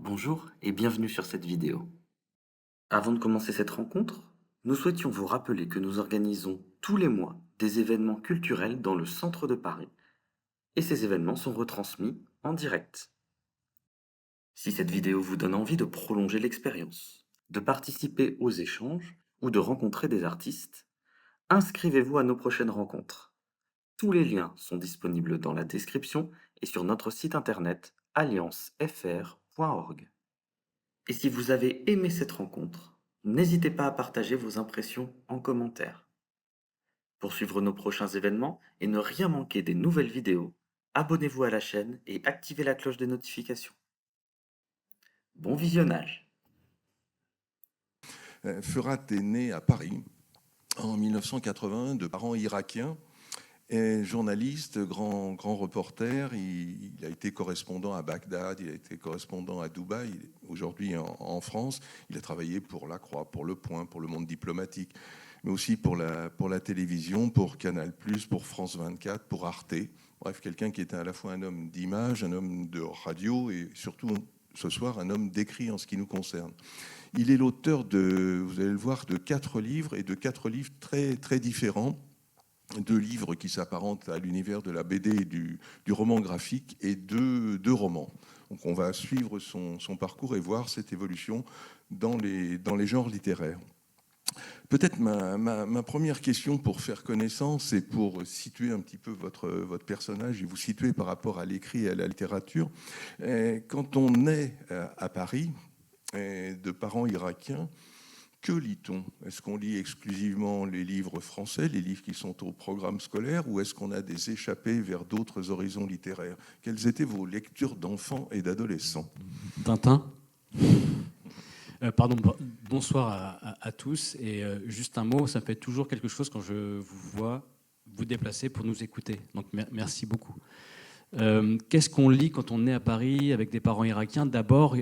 Bonjour et bienvenue sur cette vidéo. Avant de commencer cette rencontre, nous souhaitions vous rappeler que nous organisons tous les mois des événements culturels dans le centre de Paris et ces événements sont retransmis en direct. Si cette vidéo vous donne envie de prolonger l'expérience, de participer aux échanges ou de rencontrer des artistes, inscrivez-vous à nos prochaines rencontres. Tous les liens sont disponibles dans la description et sur notre site internet alliancefr.org. Et si vous avez aimé cette rencontre, n'hésitez pas à partager vos impressions en commentaire. Pour suivre nos prochains événements et ne rien manquer des nouvelles vidéos, abonnez-vous à la chaîne et activez la cloche des notifications. Bon visionnage! Feurat est né à Paris en 1980 de parents irakiens. Et journaliste, grand reporter, il a été correspondant à Bagdad, il a été correspondant à Dubaï, aujourd'hui en France. Il a travaillé pour La Croix, pour Le Point, pour Le Monde diplomatique, mais aussi pour la télévision, pour Canal+, pour France 24, pour Arte. Bref, quelqu'un qui était à la fois un homme d'image, un homme de radio et surtout, ce soir, un homme d'écrit en ce qui nous concerne. Il est l'auteur vous allez le voir, de 4 livres et de 4 livres très, très différents. 2 livres qui s'apparentent à l'univers de la BD et du roman graphique et 2 romans. Donc on va suivre son parcours et voir cette évolution dans les genres littéraires. Peut-être ma première question pour faire connaissance et pour situer un petit peu votre personnage et vous situer par rapport à l'écrit et à la littérature. Quand on est à Paris, de parents irakiens, que lit-on? Est-ce qu'on lit exclusivement les livres français, les livres qui sont au programme scolaire, ou est-ce qu'on a des échappées vers d'autres horizons littéraires? Quelles étaient vos lectures d'enfants et d'adolescents? Tintin. Bonsoir à tous. Et juste un mot, ça me fait toujours quelque chose quand je vous vois vous déplacer pour nous écouter. Donc merci beaucoup. Qu'est-ce qu'on lit quand on est à Paris avec des parents irakiens? D'abord,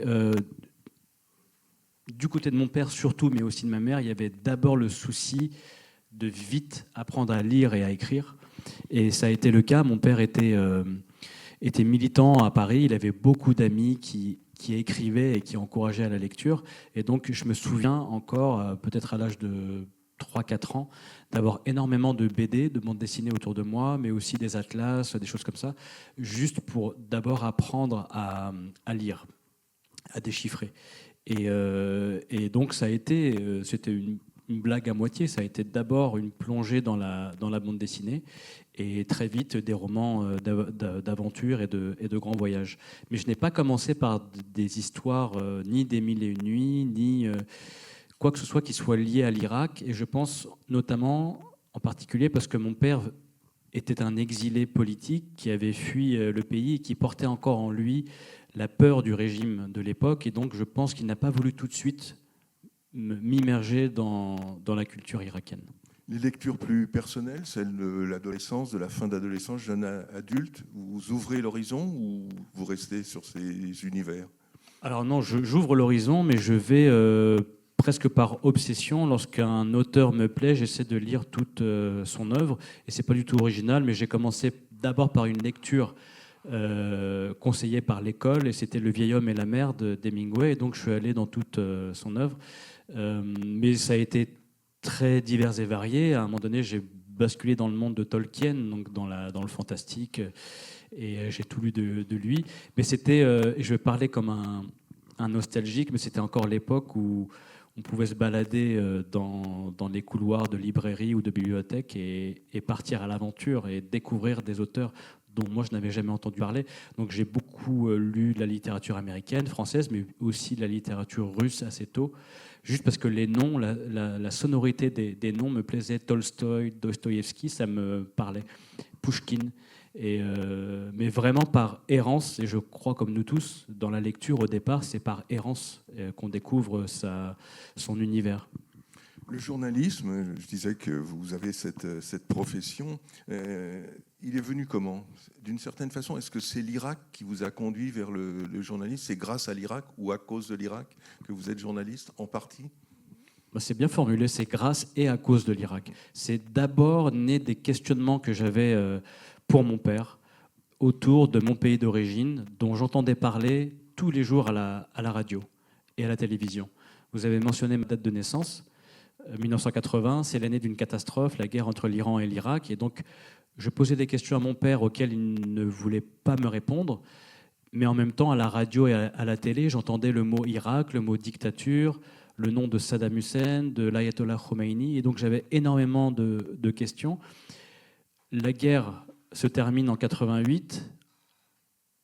du côté de mon père surtout, mais aussi de ma mère, il y avait d'abord le souci de vite apprendre à lire et à écrire. Et ça a été le cas. Mon père était militant à Paris. Il avait beaucoup d'amis qui écrivaient et qui encourageaient à la lecture. Et donc, je me souviens encore, peut-être à l'âge de 3-4 ans, d'avoir énormément de BD, de bandes dessinées autour de moi, mais aussi des atlas, des choses comme ça, juste pour d'abord apprendre à lire, à déchiffrer. Et donc, c'était une blague à moitié. Ça a été d'abord une plongée dans la bande dessinée et très vite des romans d'aventure et de grands voyages. Mais je n'ai pas commencé par des histoires ni des Mille et une nuits, ni quoi que ce soit qui soit lié à l'Irak. Et je pense notamment, en particulier, parce que mon père était un exilé politique qui avait fui le pays et qui portait encore en lui la peur du régime de l'époque. Et donc, je pense qu'il n'a pas voulu tout de suite m'immerger dans la culture irakienne. Les lectures plus personnelles, celles de l'adolescence, de la fin d'adolescence, jeune adulte, vous ouvrez l'horizon ou vous restez sur ces univers? Alors non, j'ouvre l'horizon, mais je vais presque par obsession. Lorsqu'un auteur me plaît, j'essaie de lire toute son œuvre. Et c'est pas du tout original, mais j'ai commencé d'abord par une lecture conseillée par l'école, et c'était Le vieil homme et la mer d'Hemingway. Et donc je suis allé dans toute son œuvre. Mais ça a été très divers et varié. À un moment donné, j'ai basculé dans le monde de Tolkien, donc dans le fantastique, et j'ai tout lu de lui. Mais c'était, je vais parler comme un nostalgique, mais c'était encore l'époque où on pouvait se balader dans les couloirs de librairies ou de bibliothèques et partir à l'aventure et découvrir des auteurs dont moi je n'avais jamais entendu parler. Donc j'ai beaucoup lu de la littérature américaine, française, mais aussi de la littérature russe assez tôt, juste parce que les noms, la sonorité des noms me plaisait. Tolstoï, Dostoïevski, ça me parlait. Pouchkine. Mais vraiment par errance, et je crois comme nous tous, dans la lecture au départ, c'est par errance qu'on découvre son univers. Le journalisme, je disais que vous avez cette profession, il est venu comment? D'une certaine façon, est-ce que c'est l'Irak qui vous a conduit vers le journalisme? C'est grâce à l'Irak ou à cause de l'Irak que vous êtes journaliste, en partie? C'est bien formulé, c'est grâce et à cause de l'Irak. C'est d'abord né des questionnements que j'avais pour mon père autour de mon pays d'origine, dont j'entendais parler tous les jours à la radio et à la télévision. Vous avez mentionné ma date de naissance. 1980, c'est l'année d'une catastrophe, la guerre entre l'Iran et l'Irak. Et donc, je posais des questions à mon père auxquelles il ne voulait pas me répondre. Mais en même temps, à la radio et à la télé, j'entendais le mot Irak, le mot dictature, le nom de Saddam Hussein, de l'Ayatollah Khomeini. Et donc, j'avais énormément de questions. La guerre se termine en 88.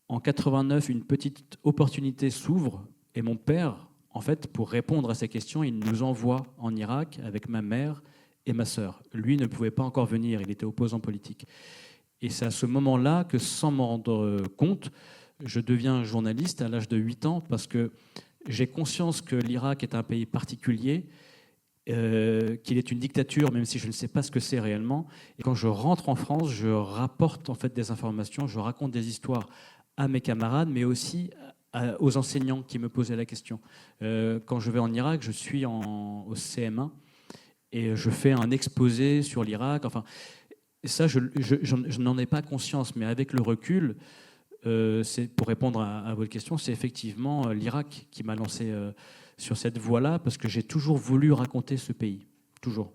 En 89, une petite opportunité s'ouvre. Et mon père, en fait, pour répondre à ces questions, il nous envoie en Irak avec ma mère et ma sœur. Lui ne pouvait pas encore venir, il était opposant politique. Et c'est à ce moment-là que, sans m'en rendre compte, je deviens journaliste à l'âge de 8 ans parce que j'ai conscience que l'Irak est un pays particulier, qu'il est une dictature, même si je ne sais pas ce que c'est réellement. Et quand je rentre en France, je rapporte en fait des informations, je raconte des histoires à mes camarades, mais aussi aux enseignants qui me posaient la question. Quand je vais en Irak, je suis au CM1 et je fais un exposé sur l'Irak. Enfin, ça, je n'en ai pas conscience, mais avec le recul, c'est, pour répondre à votre question, c'est effectivement l'Irak qui m'a lancé sur cette voie-là, parce que j'ai toujours voulu raconter ce pays, toujours.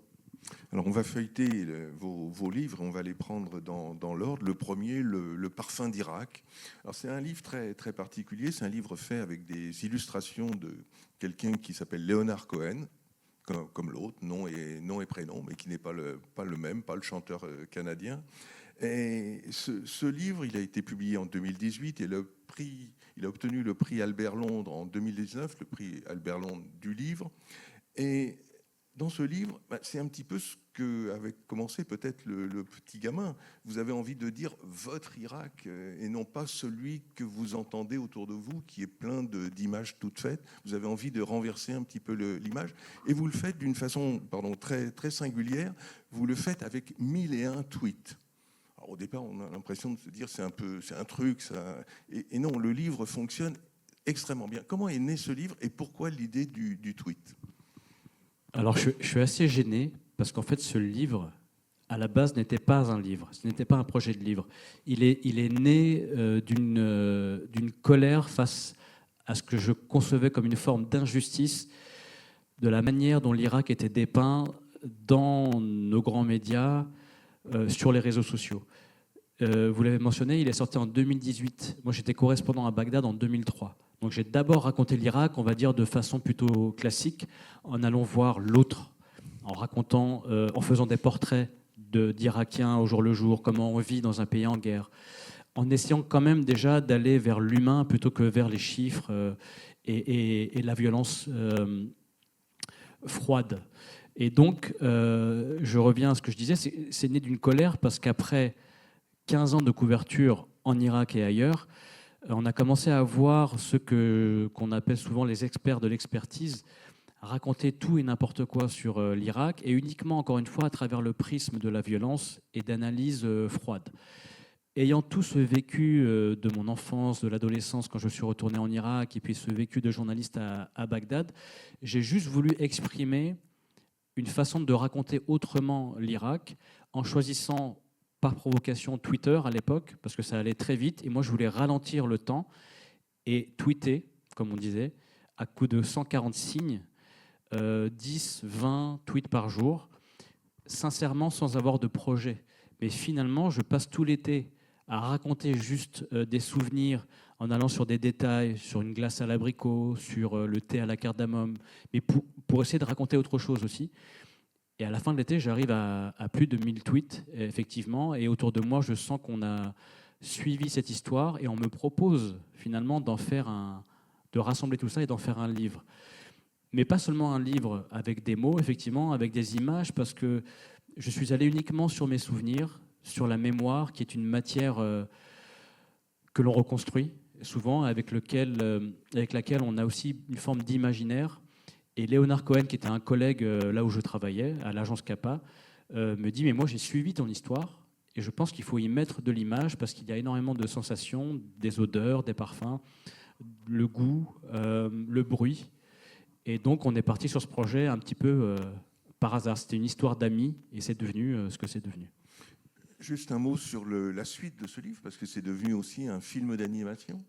Alors on va feuilleter vos livres, on va les prendre dans l'ordre. Le premier, le parfum d'Irak. Alors c'est un livre très, très particulier, c'est un livre fait avec des illustrations de quelqu'un qui s'appelle Leonard Cohen, comme l'autre, nom et prénom, mais qui n'est pas le même, pas le chanteur canadien. Et ce livre, il a été publié en 2018 et il a obtenu le prix Albert Londres en 2019, le prix Albert Londres du livre. Et dans ce livre, c'est un petit peu ce qu'avait commencé peut-être le petit gamin. Vous avez envie de dire votre Irak et non pas celui que vous entendez autour de vous, qui est plein d'images toutes faites. Vous avez envie de renverser un petit peu l'image. Et vous le faites d'une façon très, très singulière. Vous le faites avec 1001 tweets. Alors, au départ, on a l'impression de se dire c'est un truc. Et non, le livre fonctionne extrêmement bien. Comment est né ce livre et pourquoi l'idée du tweet ? Alors, je suis assez gêné parce qu'en fait, ce livre, à la base, n'était pas un livre. Ce n'était pas un projet de livre. Il est né d'une colère face à ce que je concevais comme une forme d'injustice de la manière dont l'Irak était dépeint dans nos grands médias, sur les réseaux sociaux. Vous l'avez mentionné, il est sorti en 2018. Moi, j'étais correspondant à Bagdad en 2003. Donc j'ai d'abord raconté l'Irak, on va dire de façon plutôt classique, en allant voir l'autre, en racontant, en faisant des portraits d'Irakiens au jour le jour, comment on vit dans un pays en guerre, en essayant quand même déjà d'aller vers l'humain plutôt que vers les chiffres et la violence froide. Et donc, je reviens à ce que je disais, c'est né d'une colère parce qu'après 15 ans de couverture en Irak et ailleurs, on a commencé à voir ce qu'on appelle souvent les experts de l'expertise raconter tout et n'importe quoi sur l'Irak, et uniquement, encore une fois, à travers le prisme de la violence et d'analyse froide. Ayant tout ce vécu de mon enfance, de l'adolescence, quand je suis retourné en Irak, et puis ce vécu de journaliste à Bagdad, j'ai juste voulu exprimer une façon de raconter autrement l'Irak en choisissant par provocation Twitter à l'époque, parce que ça allait très vite, et moi je voulais ralentir le temps et tweeter, comme on disait, à coup de 140 signes, 10, 20 tweets par jour, sincèrement sans avoir de projet. Mais finalement, je passe tout l'été à raconter juste des souvenirs en allant sur des détails, sur une glace à l'abricot, sur le thé à la cardamome, mais pour essayer de raconter autre chose aussi. Et à la fin de l'été, j'arrive à plus de 1000 tweets, effectivement, et autour de moi, je sens qu'on a suivi cette histoire et on me propose finalement de rassembler tout ça et d'en faire un livre. Mais pas seulement un livre avec des mots, effectivement, avec des images, parce que je suis allé uniquement sur mes souvenirs, sur la mémoire, qui est une matière que l'on reconstruit souvent, avec laquelle on a aussi une forme d'imaginaire. Et Leonard Cohen, qui était un collègue là où je travaillais, à l'agence CAPA, me dit « Mais moi, j'ai suivi ton histoire et je pense qu'il faut y mettre de l'image parce qu'il y a énormément de sensations, des odeurs, des parfums, le goût, le bruit. » Et donc, on est parti sur ce projet un petit peu par hasard. C'était une histoire d'amis et c'est devenu ce que c'est devenu. Juste un mot sur la suite de ce livre, parce que c'est devenu aussi un film d'animation.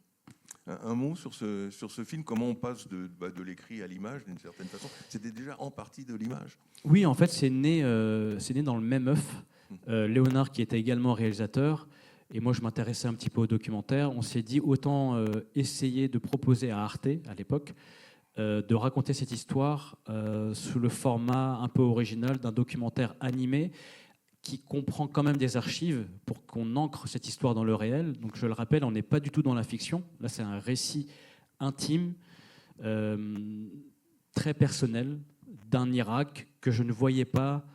Un mot sur ce film, comment on passe de l'écrit à l'image d'une certaine façon. C'était déjà en partie de l'image. Oui, en fait, c'est né dans le même œuf. Léonard, qui était également réalisateur, et moi, je m'intéressais un petit peu au documentaire. On s'est dit, autant essayer de proposer à Arte, à l'époque, de raconter cette histoire sous le format un peu original d'un documentaire animé qui comprend quand même des archives pour qu'on ancre cette histoire dans le réel. Donc, je le rappelle, on n'est pas du tout dans la fiction. Là, c'est un récit intime, très personnel, d'un Irak que je ne voyais pas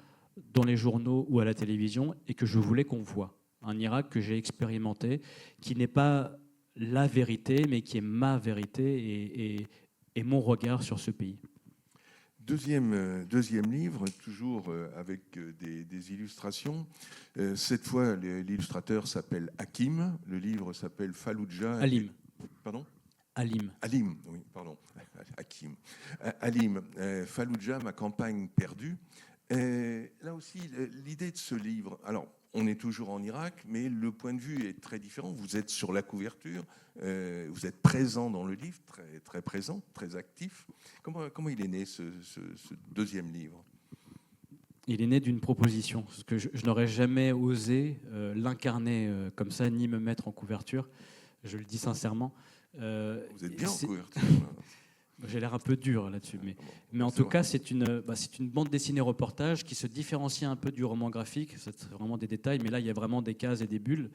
dans les journaux ou à la télévision et que je voulais qu'on voit. Un Irak que j'ai expérimenté, qui n'est pas la vérité, mais qui est ma vérité et mon regard sur ce pays. Deuxième livre, toujours avec des illustrations. Cette fois, l'illustrateur s'appelle Hakim. Le livre s'appelle Fallujah. Halim. Pardon ? Halim. Halim, oui, pardon. Hakim. Halim, Fallujah, ma campagne perdue. Là aussi, l'idée de ce livre, alors on est toujours en Irak, mais le point de vue est très différent. Vous êtes sur la couverture, vous êtes présent dans le livre, très, très présent, très actif. Comment il est né ce deuxième livre ? Il est né d'une proposition, parce que je n'aurais jamais osé l'incarner comme ça, ni me mettre en couverture. Je le dis sincèrement. Vous êtes bien en couverture. J'ai l'air un peu dur là-dessus, mais en tout cas, c'est une bande dessinée reportage qui se différencie un peu du roman graphique. C'est vraiment des détails, mais là, il y a vraiment des cases et des bulles.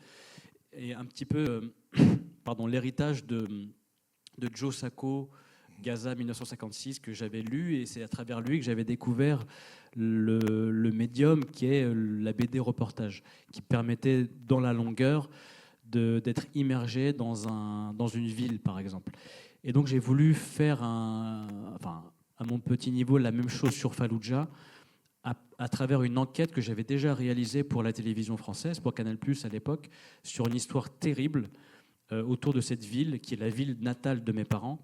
Et un petit peu l'héritage de Joe Sacco, Gaza 1956, que j'avais lu, et c'est à travers lui que j'avais découvert le médium qui est la BD reportage, qui permettait, dans la longueur, d'être immergé dans une ville, par exemple. Et donc j'ai voulu faire, à mon petit niveau, la même chose sur Fallujah, à travers une enquête que j'avais déjà réalisée pour la télévision française, pour Canal+, à l'époque, sur une histoire terrible autour de cette ville, qui est la ville natale de mes parents,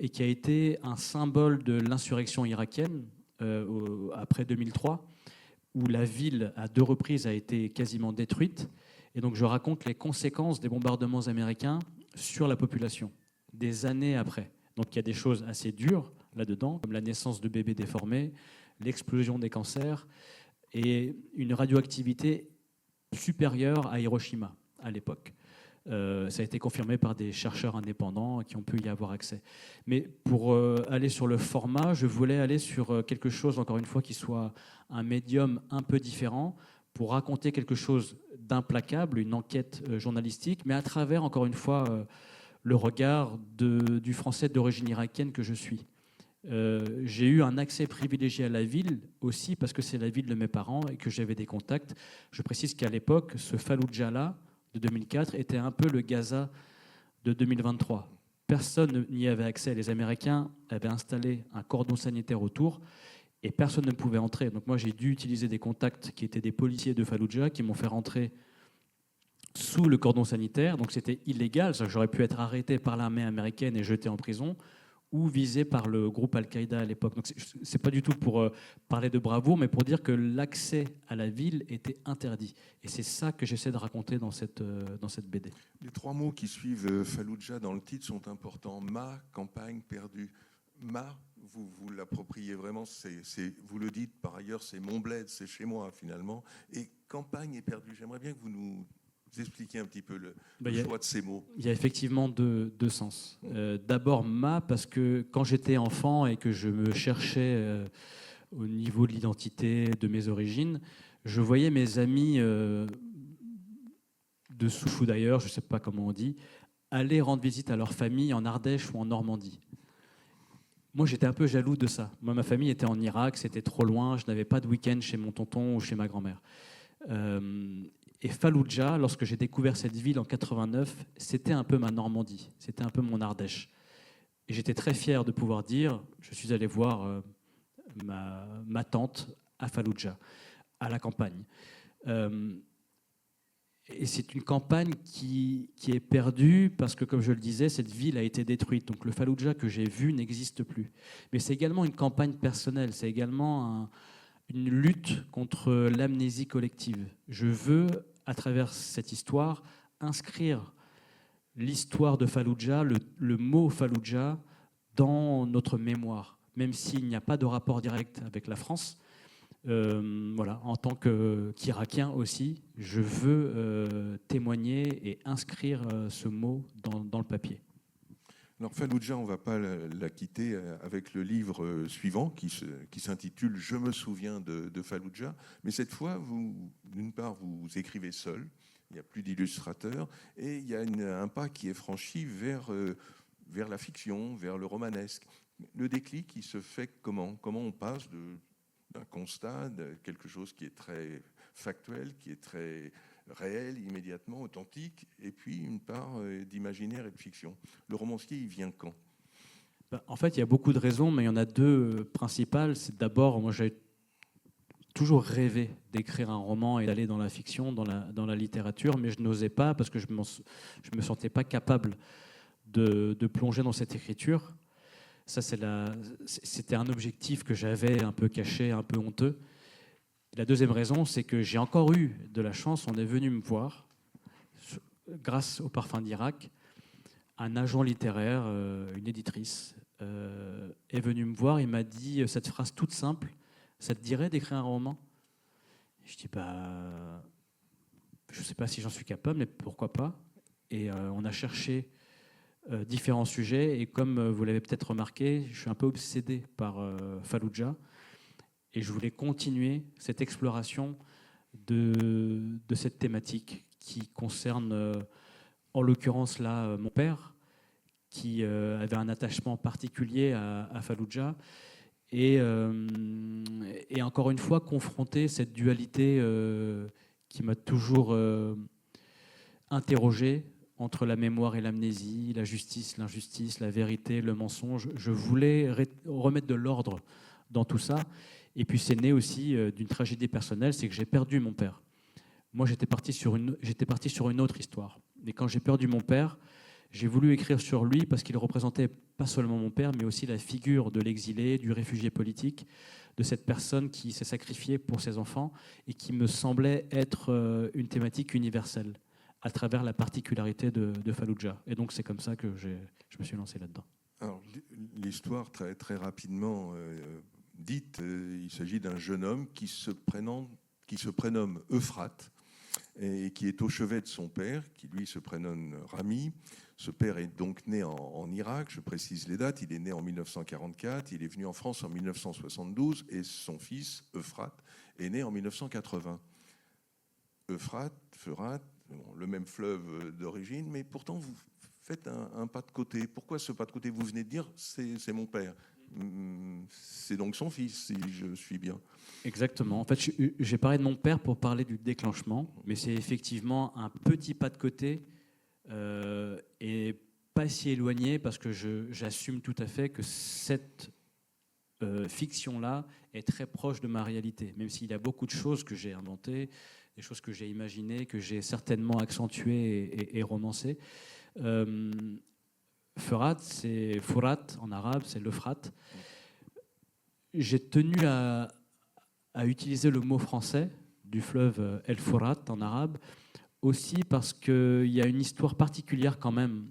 et qui a été un symbole de l'insurrection irakienne après 2003, où la ville, à 2 reprises, a été quasiment détruite. Et donc je raconte les conséquences des bombardements américains sur la population, des années après. Donc il y a des choses assez dures là-dedans, comme la naissance de bébés déformés, l'explosion des cancers et une radioactivité supérieure à Hiroshima à l'époque. Ça a été confirmé par des chercheurs indépendants qui ont pu y avoir accès. Mais pour aller sur le format, je voulais aller sur quelque chose, encore une fois, qui soit un médium un peu différent, pour raconter quelque chose d'implacable, une enquête journalistique, mais à travers, encore une fois, le regard du Français d'origine irakienne que je suis. J'ai eu un accès privilégié à la ville aussi parce que c'est la ville de mes parents et que j'avais des contacts. Je précise qu'à l'époque, ce Fallujah-là, de 2004, était un peu le Gaza de 2023. Personne n'y avait accès. Les Américains avaient installé un cordon sanitaire autour et personne ne pouvait entrer. Donc moi, j'ai dû utiliser des contacts qui étaient des policiers de Fallujah qui m'ont fait rentrer sous le cordon sanitaire. Donc c'était illégal. J'aurais pu être arrêté par l'armée américaine et jeté en prison ou visé par le groupe Al-Qaïda à l'époque. Donc c'est pas du tout pour parler de bravoure, mais pour dire que l'accès à la ville était interdit. Et c'est ça que j'essaie de raconter dans cette BD. Les 3 mots qui suivent Fallujah dans le titre sont importants. Ma campagne perdue. Ma, vous l'appropriez vraiment, vous le dites par ailleurs, c'est mon bled, c'est chez moi finalement. Et campagne est perdue. J'aimerais bien que vous nous expliquiez un petit peu le choix de ces mots. Il y a effectivement deux sens. D'abord, parce que quand j'étais enfant et que je me cherchais au niveau de l'identité, de mes origines, je voyais mes amis de souche ou d'ailleurs, je ne sais pas comment on dit, aller rendre visite à leur famille en Ardèche ou en Normandie. Moi, j'étais un peu jaloux de ça. Moi, ma famille était en Irak, c'était trop loin, je n'avais pas de week-end chez mon tonton ou chez ma grand-mère. Et Fallujah, lorsque j'ai découvert cette ville en 89, c'était un peu ma Normandie, c'était un peu mon Ardèche. Et j'étais très fier de pouvoir dire, je suis allé voir ma tante à Fallujah, à la campagne. Et c'est une campagne qui est perdue parce que, comme je le disais, cette ville a été détruite. Donc le Fallujah que j'ai vu n'existe plus. Mais c'est également une campagne personnelle, c'est également une lutte contre l'amnésie collective. Je veux, à travers cette histoire, inscrire l'histoire de Fallujah, le mot Fallujah dans notre mémoire, même s'il n'y a pas de rapport direct avec la France. Voilà, en tant qu'Irakien aussi, je veux témoigner et inscrire ce mot dans le papier. Alors Fallujah, on ne va pas la quitter avec le livre suivant qui s'intitule « Je me souviens de Fallujah ». Mais cette fois, d'une part, vous écrivez seul, il n'y a plus d'illustrateurs, et il y a un pas qui est franchi vers la fiction, vers le romanesque. Le déclic, il se fait comment on passe d'un constat, de quelque chose qui est très factuel, qui est très réel, immédiatement, authentique, et puis une part d'imaginaire et de fiction. Le romancier, il vient quand ? En fait, il y a beaucoup de raisons, mais il y en a deux principales. C'est d'abord, moi j'ai toujours rêvé d'écrire un roman et d'aller dans la fiction, dans la littérature, mais je n'osais pas parce que je me sentais pas capable de plonger dans cette écriture. Ça, c'était un objectif que j'avais un peu caché, un peu honteux. La deuxième raison, c'est que j'ai encore eu de la chance. On est venu me voir, grâce au Parfum d'Irak, un agent littéraire, une éditrice, est venu me voir. Il m'a dit cette phrase toute simple: ça te dirait d'écrire un roman ? Je dis je ne sais pas si j'en suis capable, mais pourquoi pas. Et on a cherché différents sujets. Et comme vous l'avez peut-être remarqué, je suis un peu obsédé par Fallujah. Et je voulais continuer cette exploration de cette thématique qui concerne, en l'occurrence là, mon père, qui avait un attachement particulier à Fallujah. Et encore une fois, confronter cette dualité qui m'a toujours interrogé entre la mémoire et l'amnésie, la justice, l'injustice, la vérité, le mensonge. Je voulais remettre de l'ordre dans tout ça. Et puis c'est né aussi d'une tragédie personnelle, c'est que j'ai perdu mon père. Moi, j'étais parti sur une autre histoire. Et quand j'ai perdu mon père, j'ai voulu écrire sur lui parce qu'il représentait pas seulement mon père, mais aussi la figure de l'exilé, du réfugié politique, de cette personne qui s'est sacrifiée pour ses enfants et qui me semblait être une thématique universelle à travers la particularité de Fallujah. Et donc c'est comme ça que je me suis lancé là-dedans. Alors, l'histoire, très, très rapidement dite, il s'agit d'un jeune homme qui se prénomme Euphrate et qui est au chevet de son père, qui lui se prénomme Rami. Ce père est donc né en Irak, je précise les dates, il est né en 1944, il est venu en France en 1972 et son fils, Euphrate, est né en 1980. Euphrate, le même fleuve d'origine, mais pourtant vous faites un pas de côté. Pourquoi ce pas de côté ? Vous venez de dire, c'est mon père. C'est donc son fils, si je suis bien. Exactement. En fait, j'ai parlé de mon père pour parler du déclenchement, mais c'est effectivement un petit pas de côté et pas si éloigné parce que j'assume tout à fait que cette fiction-là est très proche de ma réalité, même s'il y a beaucoup de choses que j'ai inventées, des choses que j'ai imaginées, que j'ai certainement accentuées et romancées. Furat, c'est Furat en arabe, c'est l'Euphrate. J'ai tenu à utiliser le mot français du fleuve El Furat en arabe, aussi parce qu'il y a une histoire particulière quand même.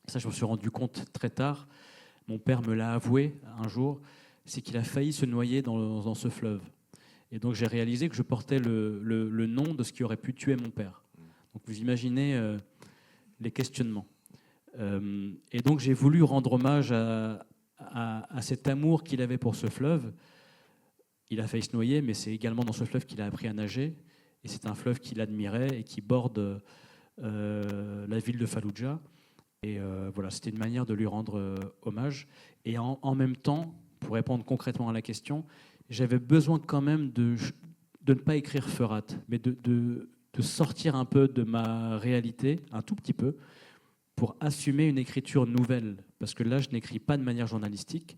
Ça, je me suis rendu compte très tard. Mon père me l'a avoué un jour, c'est qu'il a failli se noyer dans ce fleuve. Et donc j'ai réalisé que je portais le nom de ce qui aurait pu tuer mon père. Donc vous imaginez les questionnements. Et donc j'ai voulu rendre hommage à cet amour qu'il avait pour ce fleuve. Il a failli se noyer, mais c'est également dans ce fleuve qu'il a appris à nager. Et c'est un fleuve qu'il admirait et qui borde la ville de Fallujah. Et voilà, c'était une manière de lui rendre hommage. Et en même temps, pour répondre concrètement à la question, j'avais besoin quand même de ne pas écrire Furat, mais de sortir un peu de ma réalité, un tout petit peu, pour assumer une écriture nouvelle. Parce que là, je n'écris pas de manière journalistique.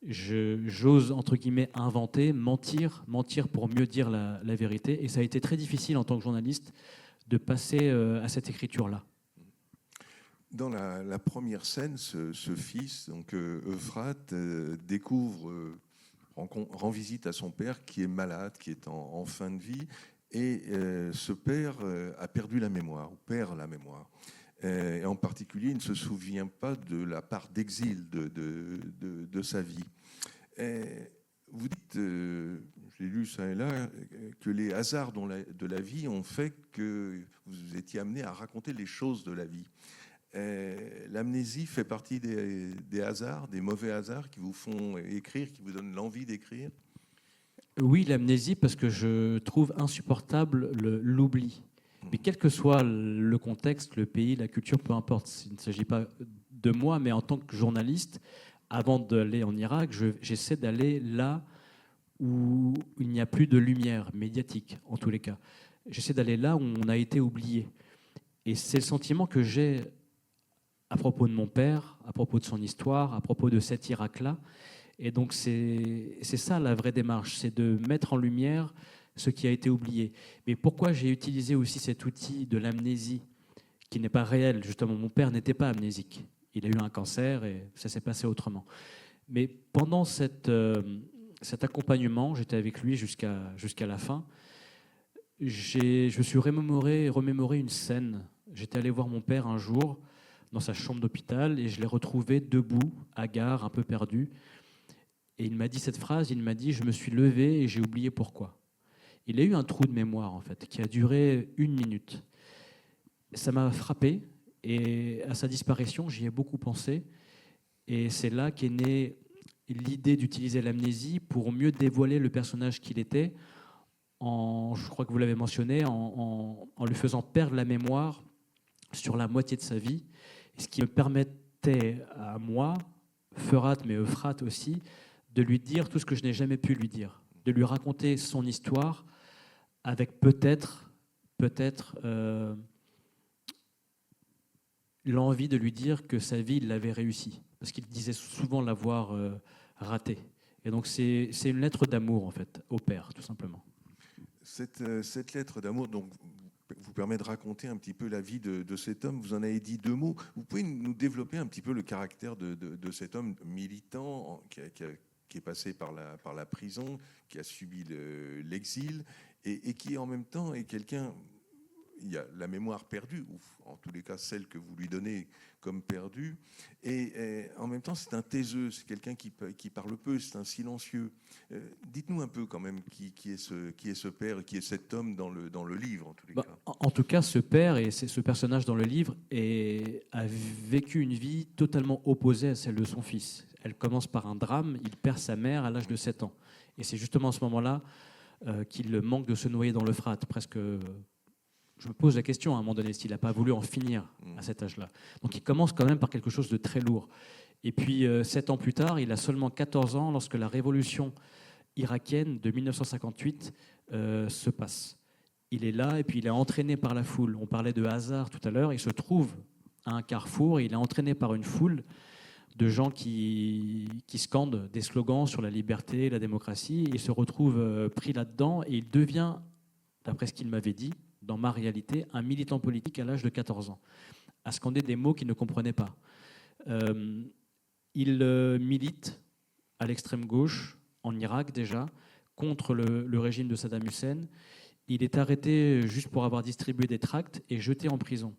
J'ose, entre guillemets, inventer, mentir pour mieux dire la vérité. Et ça a été très difficile en tant que journaliste de passer à cette écriture-là. Dans la première scène, ce fils, donc Euphrate, rend visite à son père qui est malade, qui est en fin de vie, et ce père a perdu la mémoire, ou perd la mémoire. Et en particulier, il ne se souvient pas de la part d'exil de sa vie. Et vous dites, j'ai lu ça et là, que les hasards de la vie ont fait que vous étiez amené à raconter les choses de la vie. L'amnésie fait partie des hasards, des mauvais hasards qui vous font écrire, qui vous donnent l'envie d'écrire? Oui, l'amnésie, parce que je trouve insupportable l'oubli. Mais quel que soit le contexte, le pays, la culture, peu importe, il ne s'agit pas de moi, mais en tant que journaliste, avant d'aller en Irak, j'essaie d'aller là où il n'y a plus de lumière médiatique, en tous les cas. J'essaie d'aller là où on a été oublié. Et c'est le sentiment que j'ai à propos de mon père, à propos de son histoire, à propos de cet Irak-là. Et donc c'est ça la vraie démarche, c'est de mettre en lumière ce qui a été oublié. Mais pourquoi j'ai utilisé aussi cet outil de l'amnésie, qui n'est pas réel? Justement, mon père n'était pas amnésique. Il a eu un cancer et ça s'est passé autrement. Mais pendant cet accompagnement, j'étais avec lui jusqu'à la fin, je me suis remémoré une scène. J'étais allé voir mon père un jour dans sa chambre d'hôpital et je l'ai retrouvé debout, hagard, un peu perdu. Et il m'a dit cette phrase, il m'a dit « Je me suis levé et j'ai oublié pourquoi ». Il a eu un trou de mémoire, en fait, qui a duré 1 minute. Ça m'a frappé, et à sa disparition, j'y ai beaucoup pensé. Et c'est là qu'est née l'idée d'utiliser l'amnésie pour mieux dévoiler le personnage qu'il était, je crois que vous l'avez mentionné, en lui faisant perdre la mémoire sur la moitié de sa vie, ce qui me permettait à moi, Feurat, mais Euphrate aussi, de lui dire tout ce que je n'ai jamais pu lui dire, de lui raconter son histoire avec peut-être l'envie de lui dire que sa vie, il l'avait réussi, parce qu'il disait souvent l'avoir ratée. Et donc c'est une lettre d'amour, en fait, au père, tout simplement. Cette lettre d'amour donc, vous permet de raconter un petit peu la vie de cet homme. Vous en avez dit 2 mots. Vous pouvez nous développer un petit peu le caractère de cet homme militant qui est passé par la prison, qui a subi l'exil, et qui en même temps est quelqu'un... Il y a la mémoire perdue, ou en tous les cas celle que vous lui donnez comme perdue, et en même temps c'est un taiseux, c'est quelqu'un qui parle peu, c'est un silencieux. Dites-nous un peu quand même qui est ce père, qui est cet homme dans le livre en tous les cas. En tout cas, ce père et ce personnage dans le livre a vécu une vie totalement opposée à celle de son fils. Elle commence par un drame, il perd sa mère à l'âge de 7 ans. Et c'est justement à ce moment-là qu'il manque de se noyer dans l'Euphrate, presque... Je me pose la question à un moment donné, s'il n'a pas voulu en finir à cet âge-là. Donc il commence quand même par quelque chose de très lourd. Et puis 7 ans plus tard, il a seulement 14 ans lorsque la révolution irakienne de 1958 se passe. Il est là et puis il est entraîné par la foule. On parlait de hasard tout à l'heure. Il se trouve à un carrefour et il est entraîné par une foule de gens qui scandent des slogans sur la liberté, la démocratie. Il se retrouve pris là-dedans et il devient, d'après ce qu'il m'avait dit, dans ma réalité, un militant politique à l'âge de 14 ans, à scander des mots qu'il ne comprenait pas. Il milite à l'extrême gauche, en Irak déjà, contre le régime de Saddam Hussein. Il est arrêté juste pour avoir distribué des tracts et jeté en prison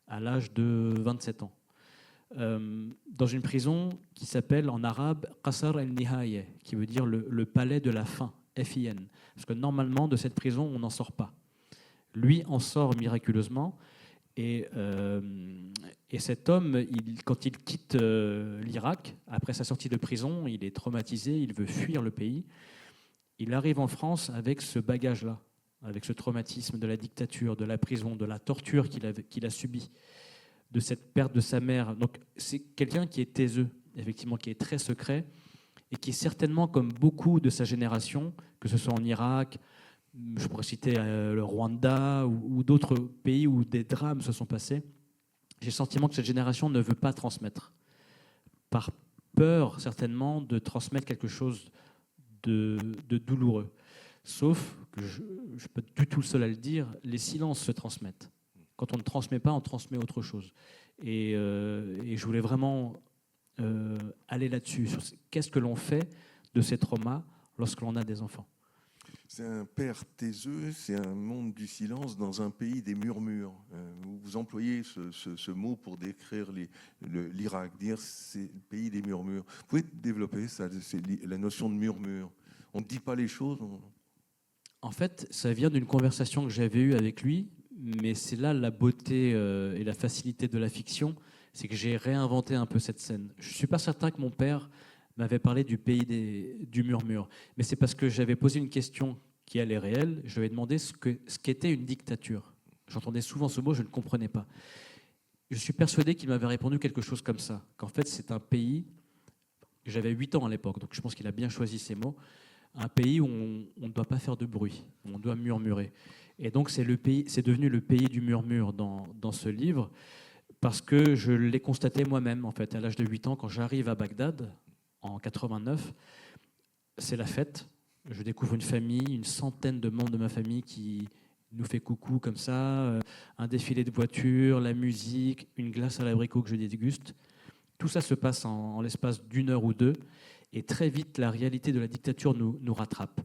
à l'âge de 27 ans. Dans une prison qui s'appelle en arabe Qasr el-Nihaya, qui veut dire le palais de la fin, FIN. Parce que normalement, de cette prison, on n'en sort pas. Lui en sort miraculeusement. Et cet homme, quand il quitte l'Irak, après sa sortie de prison, il est traumatisé, il veut fuir le pays. Il arrive en France avec ce bagage-là, avec ce traumatisme de la dictature, de la prison, de la torture qu'il a subie, de cette perte de sa mère. Donc c'est quelqu'un qui est taiseux, effectivement, qui est très secret, et qui est certainement, comme beaucoup de sa génération, que ce soit en Irak, je pourrais citer le Rwanda ou d'autres pays où des drames se sont passés, j'ai le sentiment que cette génération ne veut pas transmettre, par peur certainement de transmettre quelque chose de douloureux. Sauf que je ne suis pas du tout le seul à le dire, les silences se transmettent. Quand on ne transmet pas, on transmet autre chose. Et je voulais vraiment aller là-dessus, sur qu'est-ce que l'on fait de ces traumas lorsque l'on a des enfants. C'est un père taiseux, c'est un monde du silence dans un pays des murmures. Vous employez ce mot pour décrire l'Irak, dire c'est le pays des murmures. Vous pouvez développer ça, c'est la notion de murmure. On ne dit pas les choses. En fait, ça vient d'une conversation que j'avais eue avec lui, mais c'est là la beauté et la facilité de la fiction, c'est que j'ai réinventé un peu cette scène. Je ne suis pas certain que mon père m'avait parlé du pays du murmure, mais c'est parce que j'avais posé une question qui elle est réelle. Je lui ai demandé ce qu'était une dictature. J'entendais souvent ce mot, je ne comprenais pas. Je suis persuadé qu'il m'avait répondu quelque chose comme ça, qu'en fait c'est un pays, j'avais 8 ans à l'époque, donc je pense qu'il a bien choisi ces mots, un pays où on ne doit pas faire de bruit, où on doit murmurer. Et donc c'est devenu le pays du murmure dans ce livre, parce que je l'ai constaté moi-même, en fait, à l'âge de 8 ans, quand j'arrive à Bagdad, en 89, c'est la fête. Je découvre une famille, une centaine de membres de ma famille qui nous fait coucou comme ça, un défilé de voitures, la musique, une glace à l'abricot que je déguste. Tout ça se passe en l'espace d'une heure ou deux, et très vite, la réalité de la dictature nous rattrape.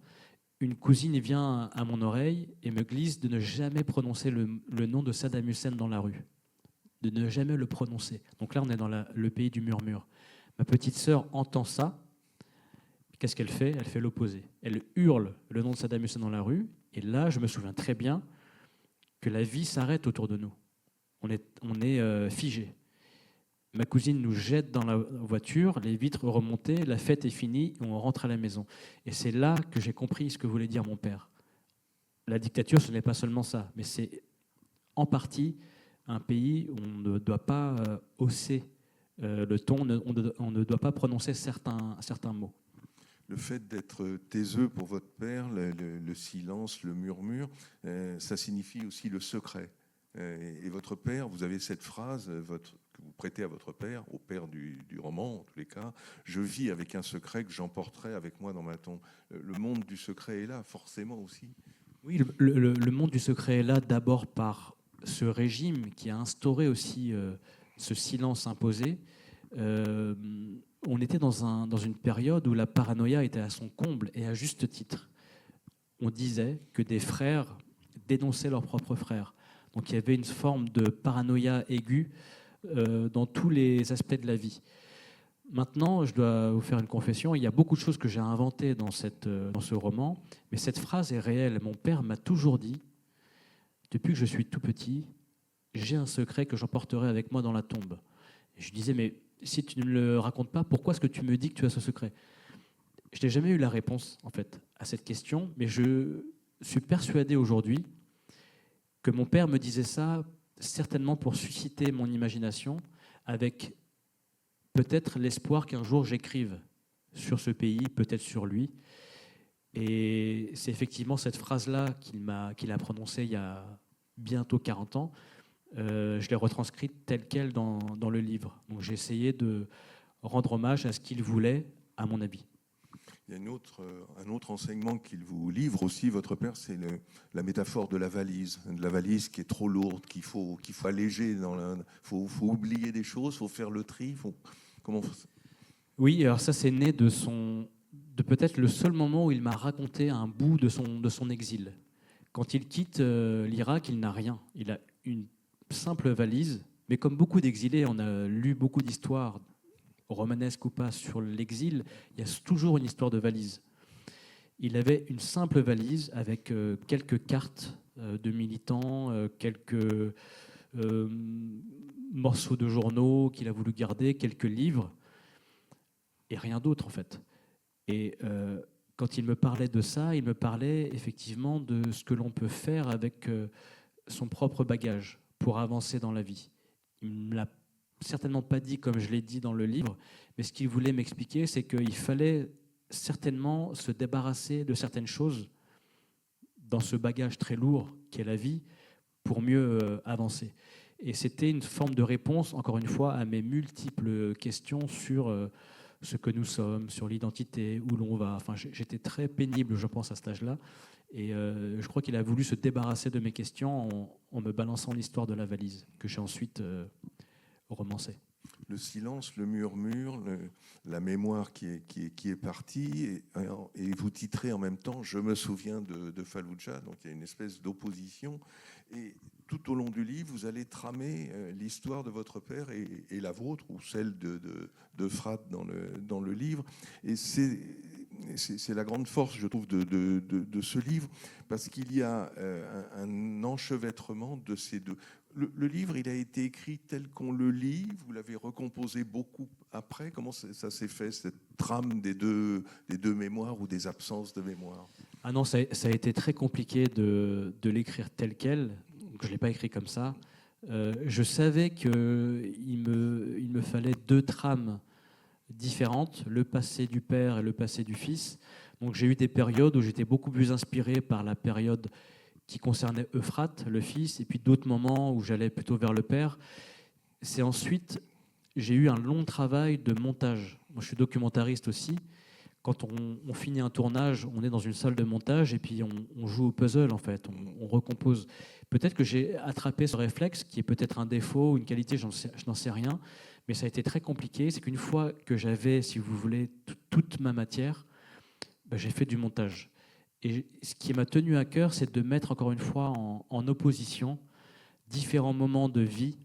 Une cousine vient à mon oreille et me glisse de ne jamais prononcer le nom de Saddam Hussein dans la rue, de ne jamais le prononcer. Donc là, on est dans le pays du murmure. Ma petite sœur entend ça. Qu'est-ce qu'elle fait? Elle fait l'opposé. Elle hurle le nom de Saddam Hussein dans la rue, et là, je me souviens très bien que la vie s'arrête autour de nous. On est figé. Ma cousine nous jette dans la voiture, les vitres remontées, la fête est finie, et on rentre à la maison. Et c'est là que j'ai compris ce que voulait dire mon père. La dictature, ce n'est pas seulement ça, mais c'est en partie un pays où on ne doit pas hausser le ton, on ne doit pas prononcer certains mots. Le fait d'être taiseux pour votre père, le silence, le murmure, ça signifie aussi le secret. Et votre père, vous avez cette phrase que vous prêtez à votre père, au père du roman en tous les cas, « Je vis avec un secret que j'emporterai avec moi dans ma tombe ». Le monde du secret est là, forcément aussi. Oui, le monde du secret est là d'abord par ce régime qui a instauré aussi ce silence imposé. On était dans une période où la paranoïa était à son comble, et à juste titre. On disait que des frères dénonçaient leurs propres frères. Donc il y avait une forme de paranoïa aiguë dans tous les aspects de la vie. Maintenant, je dois vous faire une confession, il y a beaucoup de choses que j'ai inventées dans ce roman, mais cette phrase est réelle. Mon père m'a toujours dit, depuis que je suis tout petit, j'ai un secret que j'emporterai avec moi dans la tombe. Et je disais, mais si tu ne le racontes pas, pourquoi est-ce que tu me dis que tu as ce secret? Je n'ai jamais eu la réponse, en fait, à cette question, mais je suis persuadé aujourd'hui que mon père me disait ça certainement pour susciter mon imagination, avec peut-être l'espoir qu'un jour j'écrive sur ce pays, peut-être sur lui. Et c'est effectivement cette phrase-là qu'il a prononcée il y a bientôt 40 ans. Je l'ai retranscrite telle quelle dans le livre. Donc j'ai essayé de rendre hommage à ce qu'il voulait, à mon avis. Il y a un autre enseignement qu'il vous livre aussi, votre père, c'est la métaphore de la valise qui est trop lourde, qu'il faut alléger. Il faut oublier des choses, il faut faire le tri. Comment... Oui, alors ça, c'est né de peut-être le seul moment où il m'a raconté un bout de son exil. Quand il quitte l'Irak, il n'a rien. Il a une simple valise, mais comme beaucoup d'exilés, on a lu beaucoup d'histoires, romanesque ou pas, sur l'exil, il y a toujours une histoire de valise. Il avait une simple valise avec quelques cartes de militants, quelques morceaux de journaux qu'il a voulu garder, quelques livres, et rien d'autre en fait. Et quand il me parlait de ça, il me parlait effectivement de ce que l'on peut faire avec son propre bagage pour avancer dans la vie. Il me l'a certainement pas dit comme je l'ai dit dans le livre, mais ce qu'il voulait m'expliquer, c'est qu'il fallait certainement se débarrasser de certaines choses dans ce bagage très lourd qu'est la vie pour mieux avancer. Et c'était une forme de réponse, encore une fois, à mes multiples questions sur ce que nous sommes, sur l'identité, où l'on va. Enfin, j'étais très pénible, je pense, à cet âge-là. Et je crois qu'il a voulu se débarrasser de mes questions en me balançant l'histoire de la valise, que j'ai ensuite romancée. Le silence, le murmure, la mémoire qui est partie, et vous titrez en même temps « Je me souviens de Fallujah », donc il y a une espèce d'opposition. Et tout au long du livre, vous allez tramer l'histoire de votre père et la vôtre, ou celle de Frat dans le livre. Et c'est la grande force, je trouve, de ce livre, parce qu'il y a un enchevêtrement de ces deux. Le livre, il a été écrit tel qu'on le lit, vous l'avez recomposé beaucoup après. Comment ça s'est fait, cette trame des deux mémoires ou des absences de mémoire? Ah non, ça a été très compliqué de l'écrire tel quel. Donc, je ne l'ai pas écrit comme ça. Je savais qu'il me fallait deux trames différentes, le passé du père et le passé du fils. Donc j'ai eu des périodes où j'étais beaucoup plus inspiré par la période qui concernait Euphrate, le fils, et puis d'autres moments où j'allais plutôt vers le père. C'est ensuite, j'ai eu un long travail de montage. Moi, je suis documentariste aussi. Quand on finit un tournage, on est dans une salle de montage et puis on joue au puzzle, en fait. On recompose. Peut-être que j'ai attrapé ce réflexe, qui est peut-être un défaut ou une qualité, je n'en sais rien, mais ça a été très compliqué. C'est qu'une fois que j'avais, si vous voulez, toute ma matière, j'ai fait du montage. Et ce qui m'a tenu à cœur, c'est de mettre encore une fois en opposition différents moments de vie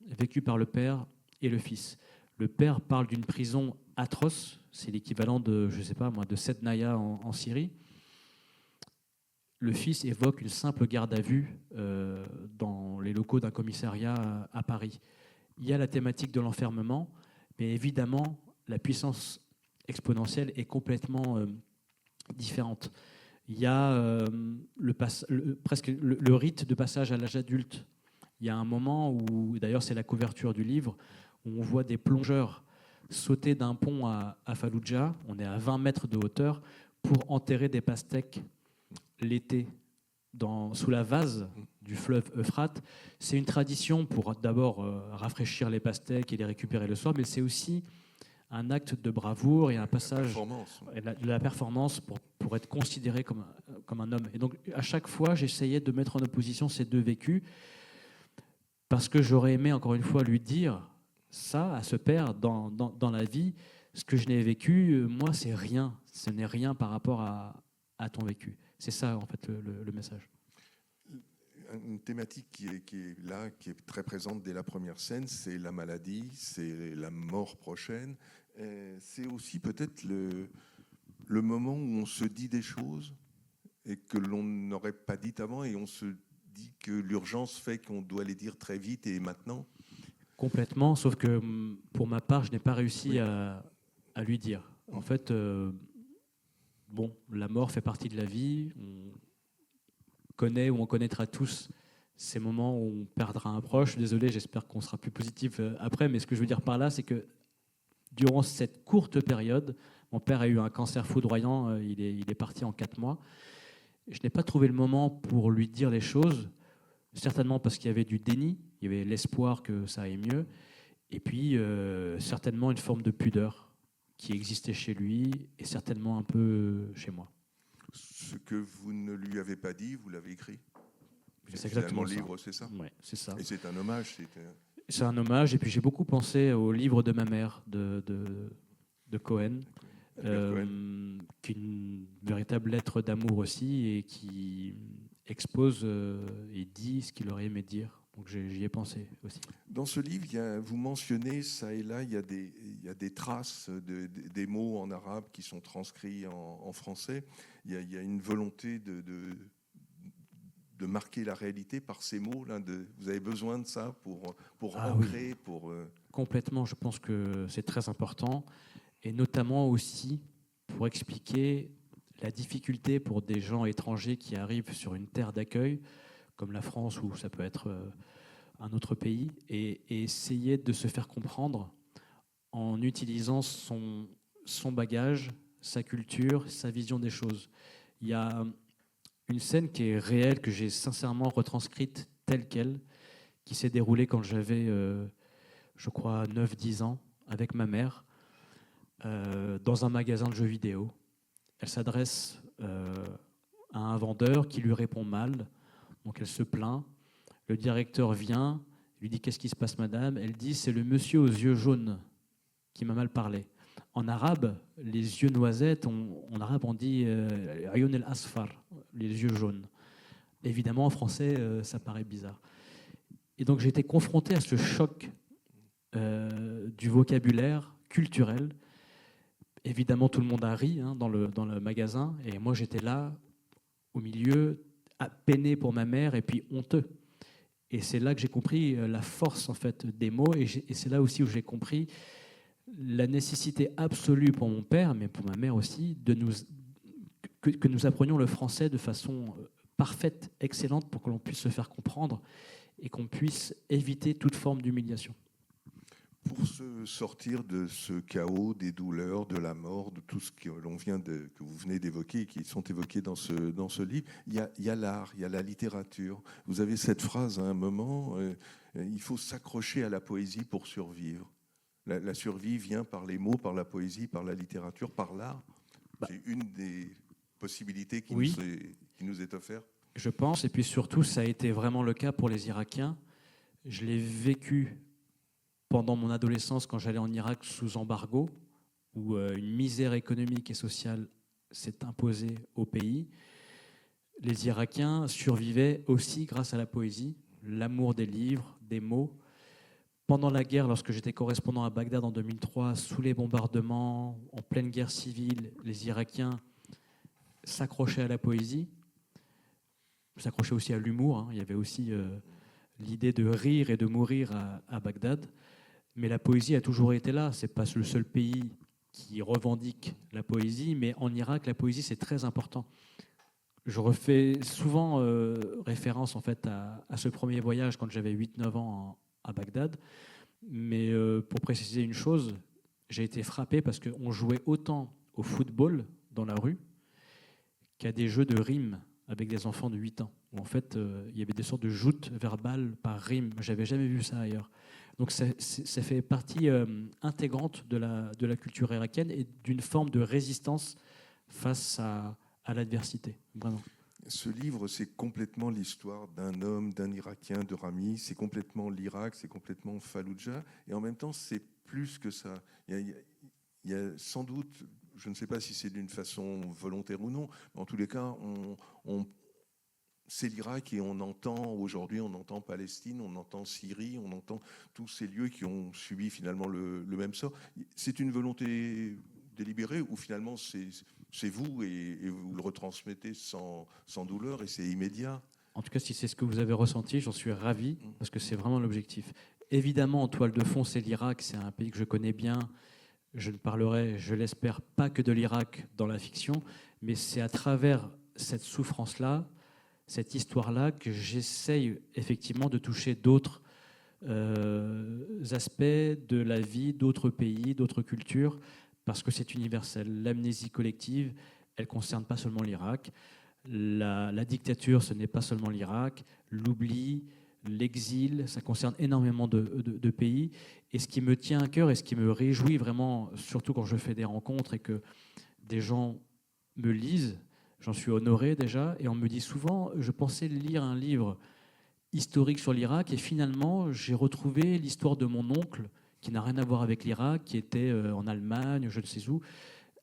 vécus par le père et le fils. Le père parle d'une prison atroce, c'est l'équivalent de, je sais pas moi, de Sednaya en Syrie. Le fils évoque une simple garde à vue dans les locaux d'un commissariat à Paris. Il y a la thématique de l'enfermement, mais évidemment, la puissance exponentielle est complètement différente. Il y a presque le rite de passage à l'âge adulte. Il y a un moment où, d'ailleurs c'est la couverture du livre, où on voit des plongeurs sauter d'un pont à Fallujah, on est à 20 mètres de hauteur, pour enterrer des pastèques l'été sous la vase du fleuve Euphrate. C'est une tradition pour d'abord rafraîchir les pastèques et les récupérer le soir, mais c'est aussi un acte de bravoure et un passage de la performance pour être considéré comme un homme. Et donc, à chaque fois, j'essayais de mettre en opposition ces deux vécus parce que j'aurais aimé, encore une fois, lui dire ça à ce père dans la vie. Ce que je n'ai vécu, moi, c'est rien. Ce n'est rien par rapport à ton vécu. C'est ça, en fait, le message. Une thématique qui est là, qui est très présente dès la première scène, c'est la maladie, c'est la mort prochaine. C'est aussi peut-être le moment où on se dit des choses et que l'on n'aurait pas dites avant, et on se dit que l'urgence fait qu'on doit les dire très vite et maintenant. Complètement, sauf que pour ma part, je n'ai pas réussi à lui dire. En fait, la mort fait partie de la vie. On connaît ou on connaîtra tous ces moments où on perdra un proche. Désolé, j'espère qu'on sera plus positif après, mais ce que je veux dire par là, c'est que durant cette courte période, mon père a eu un cancer foudroyant, il est parti en 4 mois. Je n'ai pas trouvé le moment pour lui dire les choses, certainement parce qu'il y avait du déni, il y avait l'espoir que ça aille mieux, et puis certainement une forme de pudeur qui existait chez lui et certainement un peu chez moi. Ce que vous ne lui avez pas dit, vous l'avez écrit. C'est exactement le ça. livre, c'est ça. Ouais, c'est ça. Et c'est un hommage. C'est un hommage. Et puis j'ai beaucoup pensé au livre de ma mère, de Cohen, qui est une véritable lettre d'amour aussi, et qui expose et dit ce qu'il aurait aimé dire. Donc j'y ai pensé aussi. Dans ce livre, vous mentionnez ça et là, il y a des traces, des mots en arabe qui sont transcrits en français. Il y a une volonté de marquer la réalité par ces mots. Là, vous avez besoin de ça pour ancrer, oui. Complètement, je pense que c'est très important. Et notamment aussi pour expliquer la difficulté pour des gens étrangers qui arrivent sur une terre d'accueil, comme la France, ou ça peut être un autre pays, et essayer de se faire comprendre en utilisant son bagage, sa culture, sa vision des choses. Il y a une scène qui est réelle, que j'ai sincèrement retranscrite telle qu'elle, qui s'est déroulée quand j'avais, je crois, 9-10 ans, avec ma mère, dans un magasin de jeux vidéo. Elle s'adresse à un vendeur qui lui répond mal, donc elle se plaint. Le directeur vient, lui dit « Qu'est-ce qui se passe, madame ?» Elle dit « C'est le monsieur aux yeux jaunes qui m'a mal parlé ». en arabe, les yeux noisettes, en arabe on dit Ayoun el Asfar, les yeux jaunes. Évidemment, en français, ça paraît bizarre. Et donc j'ai été confronté à ce choc du vocabulaire culturel. Évidemment, tout le monde a ri dans le magasin, et moi j'étais là, au milieu, à peiner pour ma mère, et puis honteux. Et c'est là que j'ai compris la force en fait des mots, et c'est là aussi où j'ai compris la nécessité absolue pour mon père, mais pour ma mère aussi, que nous apprenions le français de façon parfaite, excellente, pour que l'on puisse se faire comprendre et qu'on puisse éviter toute forme d'humiliation. Pour se sortir de ce chaos, des douleurs, de la mort, de tout ce que vous venez d'évoquer, qui sont évoqués dans ce livre, il y a l'art, il y a la littérature. Vous avez cette phrase à un moment, il faut s'accrocher à la poésie pour survivre. La survie vient par les mots, par la poésie, par la littérature, par l'art. C'est une des possibilités qui nous est offerte. Je pense, et puis surtout, ça a été vraiment le cas pour les Irakiens. Je l'ai vécu pendant mon adolescence, quand j'allais en Irak sous embargo, où une misère économique et sociale s'est imposée au pays. Les Irakiens survivaient aussi grâce à la poésie, l'amour des livres, des mots. Pendant la guerre, lorsque j'étais correspondant à Bagdad en 2003, sous les bombardements, en pleine guerre civile, les Irakiens s'accrochaient à la poésie, s'accrochaient aussi à l'humour. Il y avait aussi l'idée de rire et de mourir à Bagdad. Mais la poésie a toujours été là. Ce n'est pas le seul pays qui revendique la poésie, mais en Irak, la poésie, c'est très important. Je refais souvent référence en fait, à ce premier voyage quand j'avais 8-9 ans à Bagdad. Mais pour préciser une chose, j'ai été frappé parce qu'on jouait autant au football dans la rue qu'à des jeux de rimes avec des enfants de 8 ans, où en fait, il y avait des sortes de joutes verbales par rime. Je n'avais jamais vu ça ailleurs. Donc ça fait partie intégrante de la culture irakienne et d'une forme de résistance face à l'adversité, vraiment. Ce livre, c'est complètement l'histoire d'un homme, d'un Irakien, de Rami. C'est complètement l'Irak, c'est complètement Falloujah. Et en même temps, c'est plus que ça. Il y a sans doute, je ne sais pas si c'est d'une façon volontaire ou non, mais en tous les cas, c'est l'Irak et on entend Palestine, on entend Syrie, on entend tous ces lieux qui ont subi finalement le même sort. C'est une volonté délibérée ou finalement c'est vous et vous le retransmettez sans douleur et c'est immédiat? En tout cas, si c'est ce que vous avez ressenti, j'en suis ravi parce que c'est vraiment l'objectif. Évidemment, en toile de fond, c'est l'Irak, c'est un pays que je connais bien. Je ne parlerai, je l'espère, pas que de l'Irak dans la fiction, mais c'est à travers cette souffrance-là, cette histoire-là, que j'essaye effectivement de toucher d'autres aspects de la vie, d'autres pays, d'autres cultures, parce que c'est universel. L'amnésie collective, elle ne concerne pas seulement l'Irak. La dictature, ce n'est pas seulement l'Irak. L'oubli, l'exil, ça concerne énormément de pays. Et ce qui me tient à cœur et ce qui me réjouit vraiment, surtout quand je fais des rencontres et que des gens me lisent, j'en suis honoré déjà, et on me dit souvent, je pensais lire un livre historique sur l'Irak, et finalement, j'ai retrouvé l'histoire de mon oncle, qui n'a rien à voir avec l'Irak, qui était en Allemagne, je ne sais où,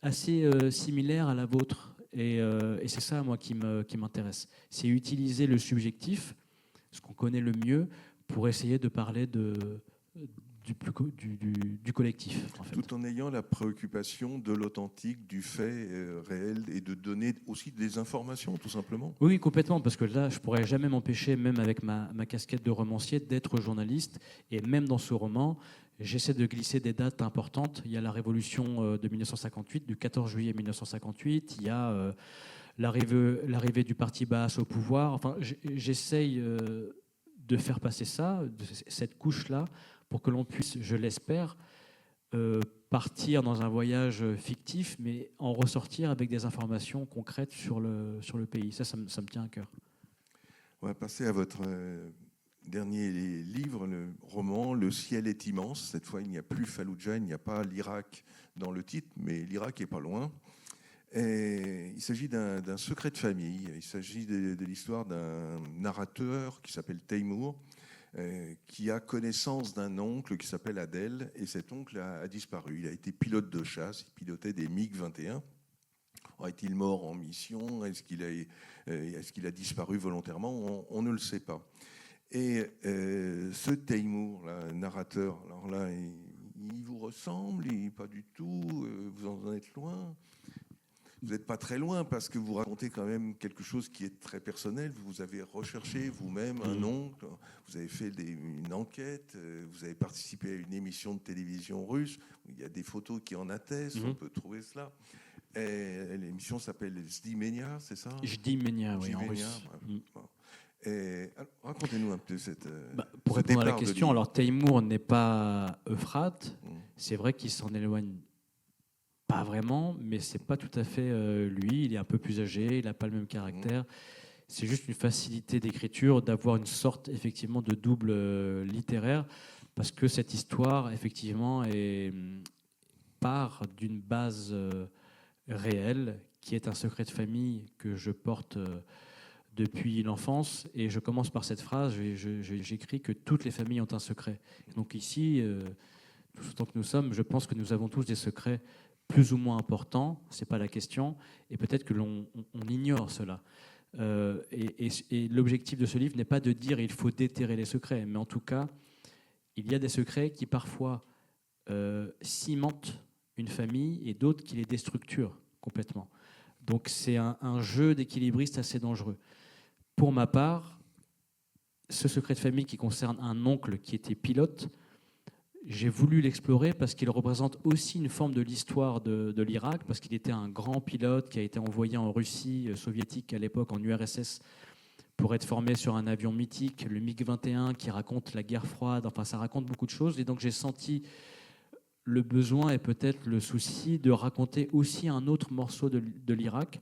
assez similaire à la vôtre. Et c'est ça, moi, qui m'intéresse. C'est utiliser le subjectif, ce qu'on connaît le mieux, pour essayer de parler du collectif. En fait. Tout en ayant la préoccupation de l'authentique, du fait réel et de donner aussi des informations, tout simplement. Oui, complètement, parce que là, je ne pourrais jamais m'empêcher, même avec ma casquette de romancier, d'être journaliste. Et même dans ce roman, j'essaie de glisser des dates importantes. Il y a la révolution de 1958, du 14 juillet 1958. Il y a l'arrivée du parti Baas au pouvoir. Enfin, j'essaye de faire passer ça, cette couche-là, pour que l'on puisse, je l'espère, partir dans un voyage fictif, mais en ressortir avec des informations concrètes sur le pays. Ça me tient à cœur. On va passer à votre dernier livre, le roman « Le ciel est immense ». Cette fois, il n'y a plus Falloujah, il n'y a pas l'Irak dans le titre, mais l'Irak est pas loin. Et il s'agit d'un secret de famille. Il s'agit de l'histoire d'un narrateur qui s'appelle Teymour, qui a connaissance d'un oncle qui s'appelle Adel, et cet oncle a disparu. Il a été pilote de chasse, il pilotait des MiG-21. Est-il mort en mission? Est-ce qu'il a disparu volontairement? On ne le sait pas. Et ce Teymour, là, narrateur, alors là, il vous ressemble? Pas du tout. Vous en êtes loin? Vous n'êtes pas très loin parce que vous racontez quand même quelque chose qui est très personnel. Vous avez recherché vous-même un oncle, vous avez fait une enquête, vous avez participé à une émission de télévision russe. Il y a des photos qui en attestent, on peut trouver cela. L'émission s'appelle Zdimenia, c'est ça? Zdimenia, oui, en russe. Racontez-nous un peu pour répondre à la question, alors Teymour n'est pas Euphrate. C'est vrai qu'il s'en éloigne pas vraiment, mais c'est pas tout à fait lui. Il est un peu plus âgé, il n'a pas le même caractère. C'est juste une facilité d'écriture, d'avoir une sorte effectivement de double littéraire, parce que cette histoire effectivement part d'une base réelle, qui est un secret de famille que je porte depuis l'enfance. Et je commence par cette phrase, j'écris que toutes les familles ont un secret. Donc ici, tout autant que nous sommes, je pense que nous avons tous des secrets plus ou moins importants, c'est pas la question, et peut-être que l'on ignore cela. Et l'objectif de ce livre n'est pas de dire il faut déterrer les secrets, mais en tout cas, il y a des secrets qui parfois cimentent une famille et d'autres qui les déstructurent complètement. Donc c'est un jeu d'équilibriste assez dangereux. Pour ma part, ce secret de famille qui concerne un oncle qui était pilote, j'ai voulu l'explorer parce qu'il représente aussi une forme de l'histoire de l'Irak, parce qu'il était un grand pilote qui a été envoyé en Russie soviétique à l'époque, en URSS, pour être formé sur un avion mythique, le MiG-21, qui raconte la guerre froide. Enfin, ça raconte beaucoup de choses. Et donc j'ai senti le besoin et peut-être le souci de raconter aussi un autre morceau de l'Irak,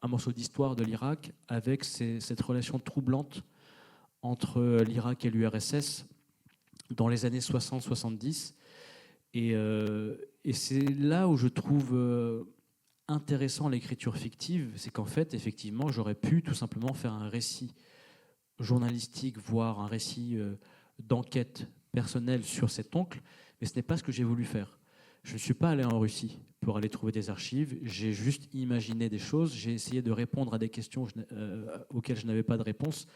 un morceau d'histoire de l'Irak, avec cette relation troublante entre l'Irak et l'URSS dans les années 60-70. Et c'est là où je trouve intéressant l'écriture fictive, c'est qu'en fait, effectivement, j'aurais pu tout simplement faire un récit journalistique, voire un récit d'enquête personnelle sur cet oncle, mais ce n'est pas ce que j'ai voulu faire. Je ne suis pas allé en Russie pour aller trouver des archives, j'ai juste imaginé des choses, j'ai essayé de répondre à des questions auxquelles je n'avais pas de réponse,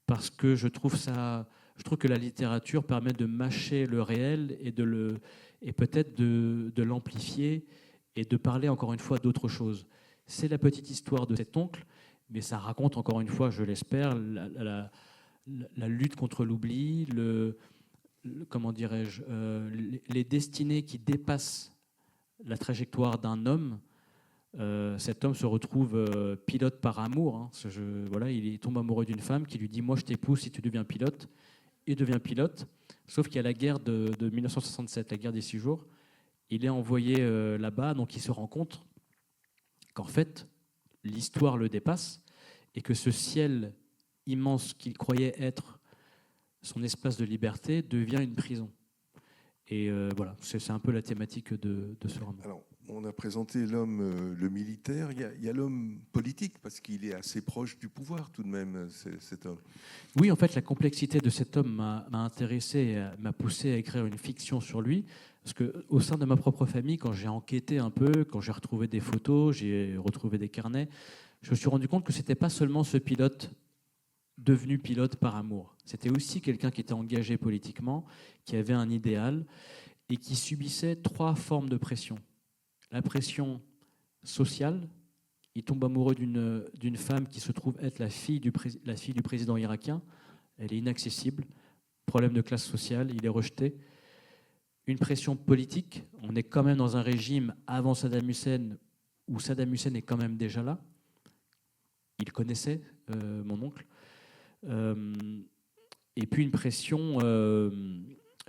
parce que je trouve que la littérature permet de mâcher le réel et peut-être de l'amplifier et de parler encore une fois d'autre chose. C'est la petite histoire de cet oncle, mais ça raconte encore une fois, je l'espère, la lutte contre l'oubli, comment dirais-je, les destinées qui dépassent la trajectoire d'un homme. Cet homme se retrouve pilote par amour. Hein. Il tombe amoureux d'une femme qui lui dit « Moi, je t'épouse si tu deviens pilote ». Il devient pilote, sauf qu'il y a la guerre de 1967, la guerre des 6 jours. Il est envoyé là-bas, donc il se rend compte qu'en fait, l'histoire le dépasse et que ce ciel immense qu'il croyait être son espace de liberté devient une prison. Et voilà, c'est un peu la thématique de ce roman. Alors, on a présenté l'homme, le militaire. Il y a l'homme politique, parce qu'il est assez proche du pouvoir tout de même, cet homme. Oui, en fait, la complexité de cet homme m'a intéressé, m'a poussé à écrire une fiction sur lui. Parce qu'au sein de ma propre famille, quand j'ai enquêté un peu, quand j'ai retrouvé des photos, j'ai retrouvé des carnets, je me suis rendu compte que ce n'était pas seulement ce pilote devenu pilote par amour. C'était aussi quelqu'un qui était engagé politiquement, qui avait un idéal et qui subissait 3 formes de pression. La pression sociale, il tombe amoureux d'une femme qui se trouve être la fille du président irakien. Elle est inaccessible, problème de classe sociale, il est rejeté. Une pression politique, on est quand même dans un régime avant Saddam Hussein, où Saddam Hussein est quand même déjà là. Il connaissait mon oncle. Et puis une pression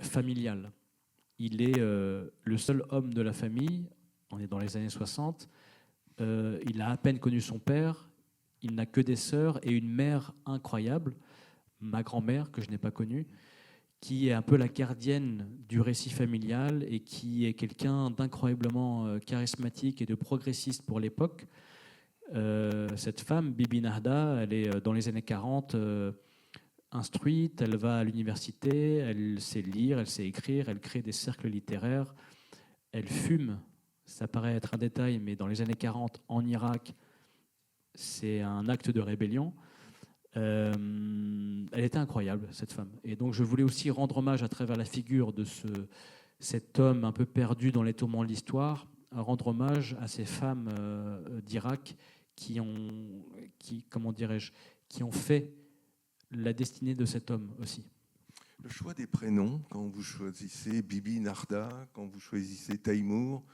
familiale. Il est le seul homme de la famille, on est dans les années 60, il a à peine connu son père, il n'a que des sœurs et une mère incroyable, ma grand-mère, que je n'ai pas connue, qui est un peu la gardienne du récit familial et qui est quelqu'un d'incroyablement charismatique et de progressiste pour l'époque. Cette femme, Bibi Nahda, elle est dans les années 40, instruite, elle va à l'université, elle sait lire, elle sait écrire, elle crée des cercles littéraires, elle fume. Ça paraît être un détail, mais dans les années 40, en Irak, c'est un acte de rébellion. Elle était incroyable, cette femme. Et donc je voulais aussi rendre hommage à travers la figure de cet homme un peu perdu dans les tourments de l'histoire, à rendre hommage à ces femmes d'Irak comment dirais-je, qui ont fait la destinée de cet homme aussi. Le choix des prénoms, quand vous choisissez Bibi, Narda, quand vous choisissez Taïmour,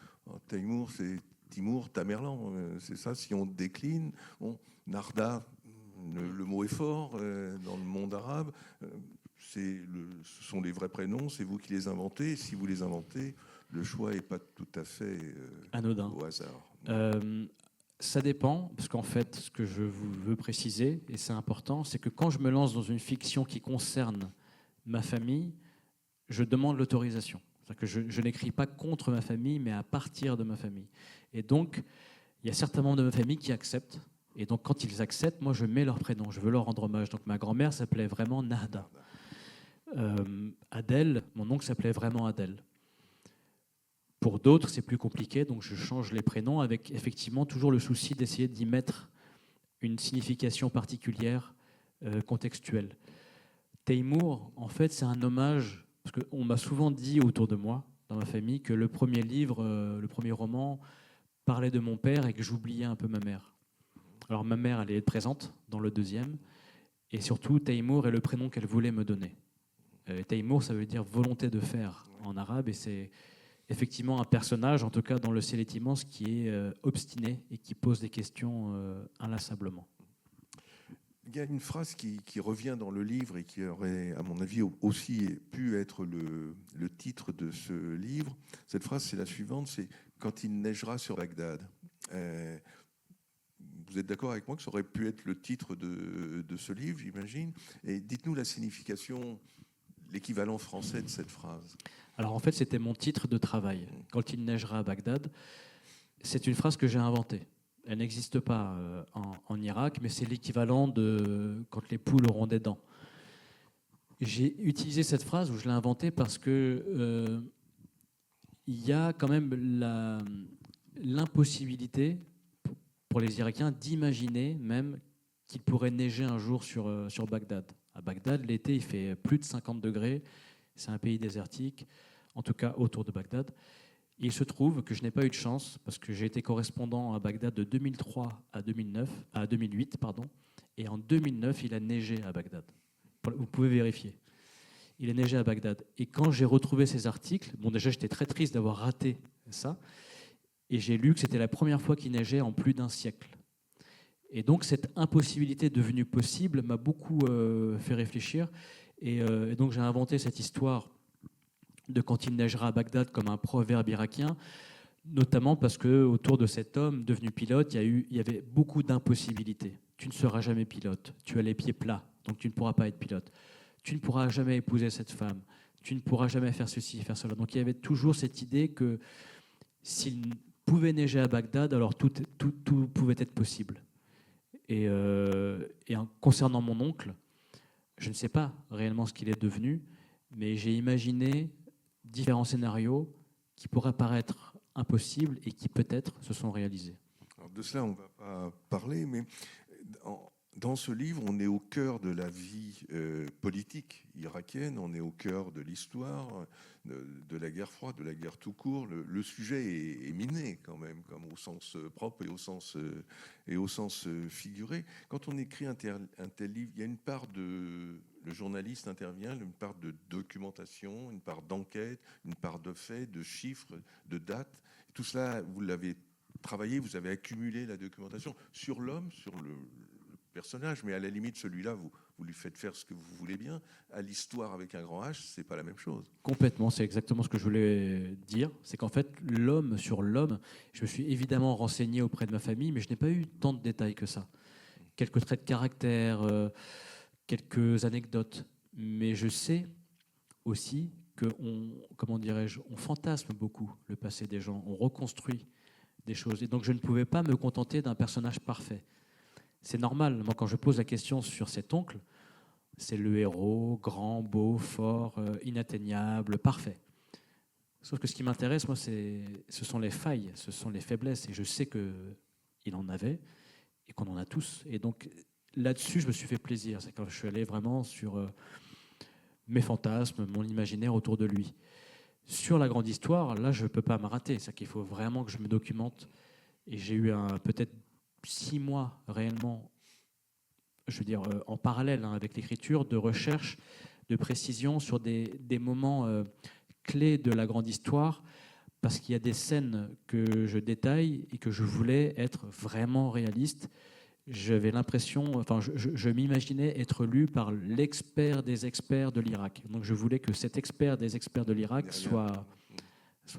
Taïmour c'est Timour, Tamerlan, c'est ça si on décline. Bon, Narda, le mot est fort dans le monde arabe. Ce sont les vrais prénoms, c'est vous qui les inventez. Si vous les inventez, le choix n'est pas tout à fait anodin. Au hasard. Ça dépend, parce qu'en fait, ce que je veux préciser, et c'est important, c'est que quand je me lance dans une fiction qui concerne ma famille, je demande l'autorisation. C'est-à-dire que je n'écris pas contre ma famille, mais à partir de ma famille. Et donc, il y a certains membres de ma famille qui acceptent. Et donc, quand ils acceptent, moi, je mets leur prénom. Je veux leur rendre hommage. Donc, ma grand-mère s'appelait vraiment Nahda. Adèle, mon oncle s'appelait vraiment Adèle. Pour d'autres, c'est plus compliqué, donc je change les prénoms avec effectivement toujours le souci d'essayer d'y mettre une signification particulière, contextuelle. Taimour, en fait, c'est un hommage, parce qu'on m'a souvent dit autour de moi, dans ma famille, que le premier livre, le premier roman, parlait de mon père et que j'oubliais un peu ma mère. Alors ma mère, elle est présente dans le deuxième, et surtout, Taimour est le prénom qu'elle voulait me donner. Taimour, ça veut dire volonté de faire en arabe, et c'est effectivement un personnage, en tout cas dans Le ciel est immense, qui est obstiné et qui pose des questions inlassablement. Il y a une phrase qui revient dans le livre et qui aurait, à mon avis, aussi pu être le titre de ce livre. Cette phrase, c'est la suivante, c'est « Quand il neigera sur Bagdad ». Vous êtes d'accord avec moi que ça aurait pu être le titre de ce livre, j'imagine? Et dites-nous la signification, l'équivalent français de cette phrase. Alors en fait, c'était mon titre de travail. Quand il neigera à Bagdad, c'est une phrase que j'ai inventée. Elle n'existe pas en Irak, mais c'est l'équivalent de quand les poules auront des dents. J'ai utilisé cette phrase, ou je l'ai inventée, parce que il y a quand même l'impossibilité pour les Irakiens d'imaginer même qu'il pourrait neiger un jour sur Bagdad. À Bagdad, l'été, il fait plus de 50 degrés. C'est un pays désertique, en tout cas autour de Bagdad. Et il se trouve que je n'ai pas eu de chance, parce que j'ai été correspondant à Bagdad de 2003 à 2008, et en 2009, il a neigé à Bagdad. Vous pouvez vérifier. Il a neigé à Bagdad. Et quand j'ai retrouvé ces articles, bon, déjà, j'étais très triste d'avoir raté ça, et j'ai lu que c'était la première fois qu'il neigeait en plus d'un siècle. Et donc, cette impossibilité devenue possible m'a beaucoup fait réfléchir. Et donc, j'ai inventé cette histoire de quand il neigera à Bagdad comme un proverbe irakien, notamment parce qu'autour de cet homme devenu pilote, il y avait beaucoup d'impossibilités. Tu ne seras jamais pilote, tu as les pieds plats, donc tu ne pourras pas être pilote. Tu ne pourras jamais épouser cette femme, tu ne pourras jamais faire ceci, faire cela. Donc il y avait toujours cette idée que s'il pouvait neiger à Bagdad, alors tout pouvait être possible. Et concernant mon oncle, je ne sais pas réellement ce qu'il est devenu, mais j'ai imaginé différents scénarios qui pourraient paraître impossibles et qui peut-être se sont réalisés. Alors de cela, on ne va pas parler, mais dans ce livre, on est au cœur de la vie politique irakienne, on est au cœur de l'histoire, de la guerre froide, de la guerre tout court. Le sujet est miné quand même, comme au sens propre et au sens figuré. Quand on écrit un tel livre, il y a une part le journaliste intervient, une part de documentation, une part d'enquête, une part de faits, de chiffres, de dates. Tout cela, vous l'avez travaillé, vous avez accumulé la documentation sur l'homme, sur le personnage, mais à la limite, celui-là, vous lui faites faire ce que vous voulez bien. À l'histoire avec un grand H, c'est pas la même chose. Complètement, c'est exactement ce que je voulais dire. C'est qu'en fait, l'homme sur l'homme, je me suis évidemment renseigné auprès de ma famille, mais je n'ai pas eu tant de détails que ça. Quelques traits de caractère, quelques anecdotes. Mais je sais aussi qu'on fantasme beaucoup le passé des gens, on reconstruit des choses. Et donc je ne pouvais pas me contenter d'un personnage parfait. C'est normal, moi quand je pose la question sur cet oncle, C'est le héros, grand, beau, fort, inatteignable, parfait. Sauf que ce qui m'intéresse, moi, ce sont les failles, ce sont les faiblesses. Et je sais qu'il en avait et qu'on en a tous. Et donc, là-dessus, je me suis fait plaisir. C'est quand je suis allé vraiment sur mes fantasmes, mon imaginaire autour de lui. Sur la grande histoire, là, je ne peux pas me rater. C'est qu'il faut vraiment que je me documente. Et j'ai eu peut-être 6 mois réellement, je veux dire, en parallèle avec l'écriture, de recherche, de précision sur des moments clés de la grande histoire, parce qu'il y a des scènes que je détaille et que je voulais être vraiment réaliste. J'avais l'impression, enfin, je m'imaginais être lu par l'expert des experts de l'Irak. Donc je voulais que cet expert des experts de l'Irak soit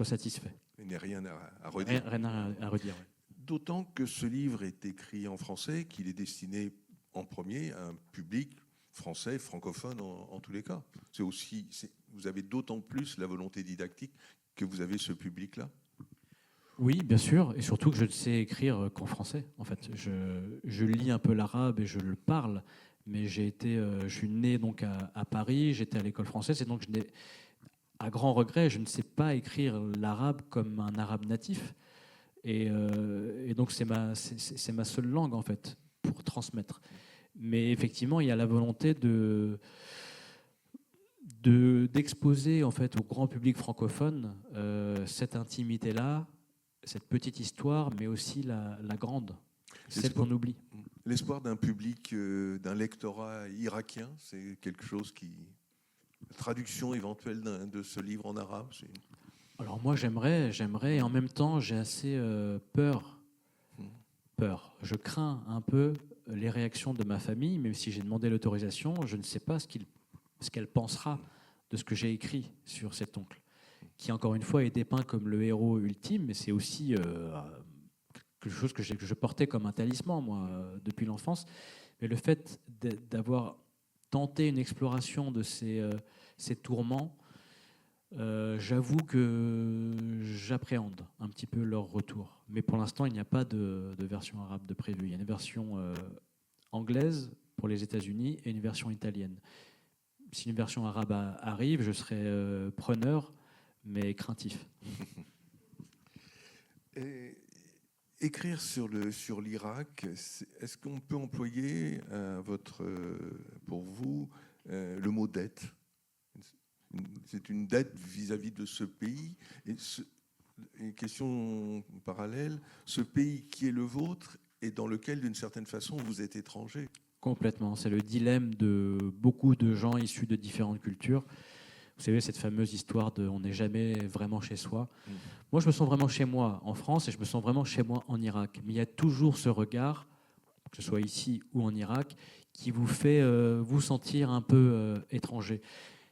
satisfait. Il n'y a rien à redire. Rien à redire. Ouais. D'autant que ce livre est écrit en français, qu'il est destiné en premier à un public français, francophone en tous les cas. Vous avez d'autant plus la volonté didactique que vous avez ce public-là. Oui, bien sûr, et surtout que je ne sais écrire qu'en français. En fait, je lis un peu l'arabe et je le parle, mais je suis né donc à Paris, j'étais à l'école française, et donc à grand regret, je ne sais pas écrire l'arabe comme un arabe natif, et donc c'est ma seule langue en fait pour transmettre. Mais effectivement, il y a la volonté d'exposer en fait au grand public francophone cette intimité-là, cette petite histoire, mais aussi la grande, celle qu'on oublie. L'espoir d'un public, d'un lectorat irakien, c'est quelque chose la traduction éventuelle de ce livre en arabe. Alors moi j'aimerais, et en même temps j'ai assez peur. Je crains un peu les réactions de ma famille, même si j'ai demandé l'autorisation, je ne sais pas ce qu'elle pensera de ce que j'ai écrit sur cet oncle, qui encore une fois est dépeint comme le héros ultime, mais c'est aussi quelque chose que je portais comme un talisman, moi, depuis l'enfance. Mais le fait d'avoir tenté une exploration de ces tourments, j'avoue que j'appréhende un petit peu leur retour. Mais pour l'instant, il n'y a pas de version arabe de prévue. Il y a une version anglaise pour les États-Unis et une version italienne. Si une version arabe arrive, je serai preneur, mais craintif. Écrire sur l'Irak, est-ce qu'on peut employer pour vous le mot dette? C'est une dette vis-à-vis de ce pays. Et question parallèle, ce pays qui est le vôtre et dans lequel, d'une certaine façon, vous êtes étranger. Complètement. C'est le dilemme de beaucoup de gens issus de différentes cultures. Vous savez, cette fameuse histoire de on n'est jamais vraiment chez soi. Moi, je me sens vraiment chez moi en France et je me sens vraiment chez moi en Irak. Mais il y a toujours ce regard, que ce soit ici ou en Irak, qui vous fait vous sentir un peu étranger.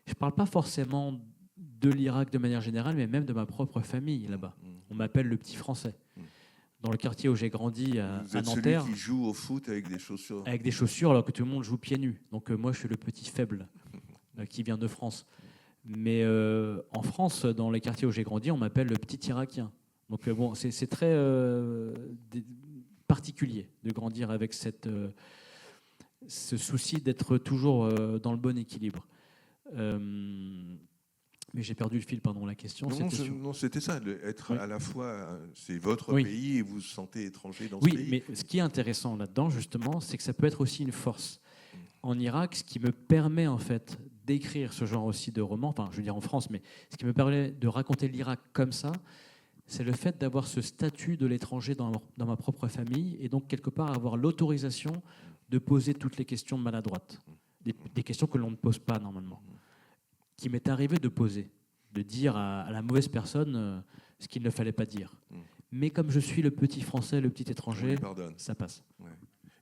Je ne parle pas forcément de l'Irak de manière générale, mais même de ma propre famille là-bas. On m'appelle le petit Français. Dans le quartier où j'ai grandi à Nanterre. Celui qui joue au foot avec des chaussures. Avec des chaussures, alors que tout le monde joue pieds nus. Donc moi, je suis le petit faible qui vient de France. Mais en France, dans les quartiers où j'ai grandi, on m'appelle le petit Irakien. Donc bon, c'est très particulier de grandir avec ce souci d'être toujours dans le bon équilibre. Mais j'ai perdu le fil, pardon, la question. Non, c'était ça, être à la fois, c'est votre pays et vous vous sentez étranger dans ce pays. Oui, mais ce qui est intéressant là-dedans, justement, c'est que ça peut être aussi une force. En Irak, ce qui me permet en fait d'écrire ce genre aussi de roman, enfin je veux dire en France, mais ce qui me permet de raconter l'Irak comme ça, c'est le fait d'avoir ce statut de l'étranger dans ma propre famille et donc quelque part avoir l'autorisation de poser toutes les questions maladroites, des questions que l'on ne pose pas normalement, qui m'est arrivé de poser, de dire à la mauvaise personne ce qu'il ne fallait pas dire. Mais comme je suis le petit Français, le petit étranger, ça passe. Ouais.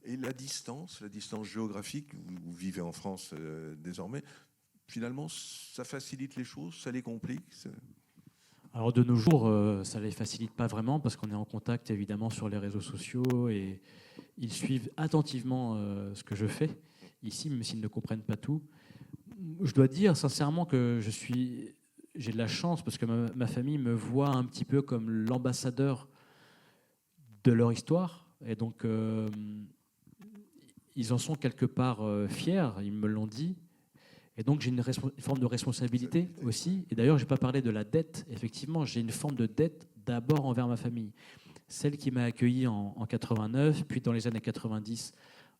Et la distance géographique, vous vivez en France désormais, finalement, ça facilite les choses, ça les complique? Alors de nos jours, ça ne les facilite pas vraiment parce qu'on est en contact évidemment sur les réseaux sociaux et ils suivent attentivement ce que je fais ici, même s'ils ne comprennent pas tout. Je dois dire sincèrement que j'ai de la chance parce que ma famille me voit un petit peu comme l'ambassadeur de leur histoire. Et donc, ils en sont quelque part fiers, ils me l'ont dit. Et donc j'ai une forme de responsabilité aussi. Et d'ailleurs, je n'ai pas parlé de la dette. Effectivement, j'ai une forme de dette d'abord envers ma famille. Celle qui m'a accueilli en 89, puis dans les années 90,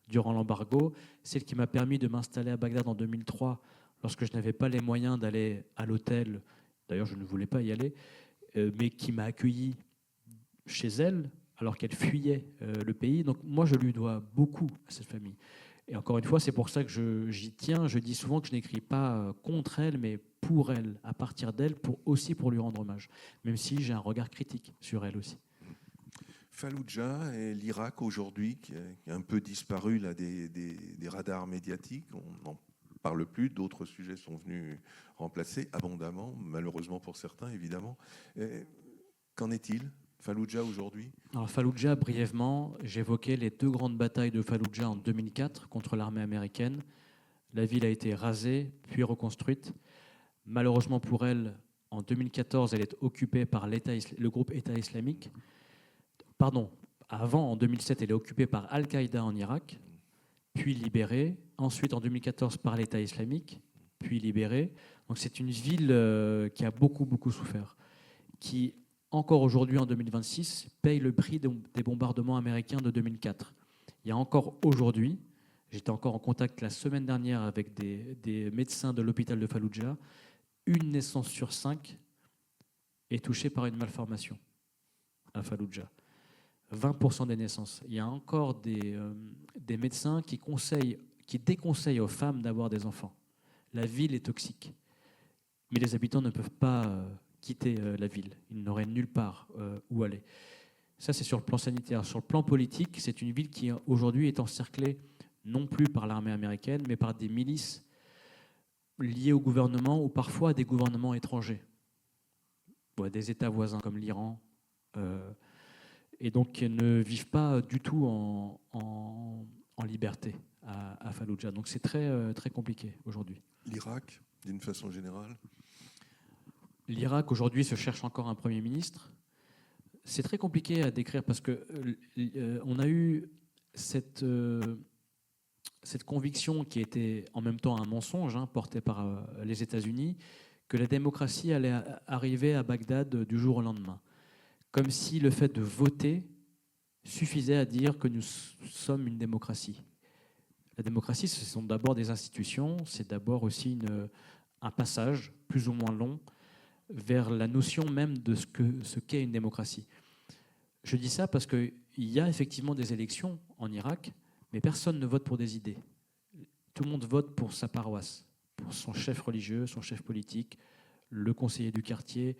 durant l'embargo. Celle qui m'a permis de m'installer à Bagdad en 2003, lorsque je n'avais pas les moyens d'aller à l'hôtel. D'ailleurs, je ne voulais pas y aller, mais qui m'a accueilli chez elle, alors qu'elle fuyait le pays. Donc moi, je lui dois beaucoup à cette famille. Et encore une fois, c'est pour ça que j'y tiens. Je dis souvent que je n'écris pas contre elle, mais pour elle, à partir d'elle, aussi pour lui rendre hommage, même si j'ai un regard critique sur elle aussi. Falloujah et l'Irak aujourd'hui, qui a un peu disparu là, des radars médiatiques, on n'en parle plus, d'autres sujets sont venus remplacer abondamment, malheureusement pour certains, évidemment. Qu'en est-il, Falloujah aujourd'hui? Alors Falloujah, brièvement, j'évoquais les 2 grandes batailles de Falloujah en 2004 contre l'armée américaine. La ville a été rasée, puis reconstruite. Malheureusement pour elle, en 2014, elle est occupée par le groupe État islamique. Pardon, avant, en 2007, elle est occupée par Al-Qaïda en Irak, puis libérée. Ensuite, en 2014, par l'État islamique, puis libérée. Donc c'est une ville qui a beaucoup, beaucoup souffert, qui encore aujourd'hui, en 2026, paye le prix des bombardements américains de 2004. Il y a encore aujourd'hui, j'étais encore en contact la semaine dernière avec des médecins de l'hôpital de Falloujah, 1 naissance sur 5 est touchée par une malformation à Falloujah. 20% des naissances. Il y a encore des médecins qui déconseillent aux femmes d'avoir des enfants. La ville est toxique. Mais les habitants ne peuvent pas quitter la ville. Ils n'auraient nulle part où aller. Ça, c'est sur le plan sanitaire. Sur le plan politique, c'est une ville qui, aujourd'hui, est encerclée non plus par l'armée américaine, mais par des milices liées au gouvernement ou parfois à des gouvernements étrangers, ou à des États voisins comme l'Iran. Et donc, ils ne vivent pas du tout en liberté à Falloujah. Donc, c'est très, très compliqué aujourd'hui. L'Irak, d'une façon générale? L'Irak, aujourd'hui, se cherche encore un Premier ministre. C'est très compliqué à décrire parce qu'on a eu cette conviction qui était en même temps un mensonge, porté par les États-Unis, que la démocratie allait arriver à Bagdad du jour au lendemain. Comme si le fait de voter suffisait à dire que nous sommes une démocratie. La démocratie, ce sont d'abord des institutions, c'est d'abord aussi un passage plus ou moins long vers la notion même de ce qu'est une démocratie. Je dis ça parce qu'il y a effectivement des élections en Irak, mais personne ne vote pour des idées. Tout le monde vote pour sa paroisse, pour son chef religieux, son chef politique, le conseiller du quartier,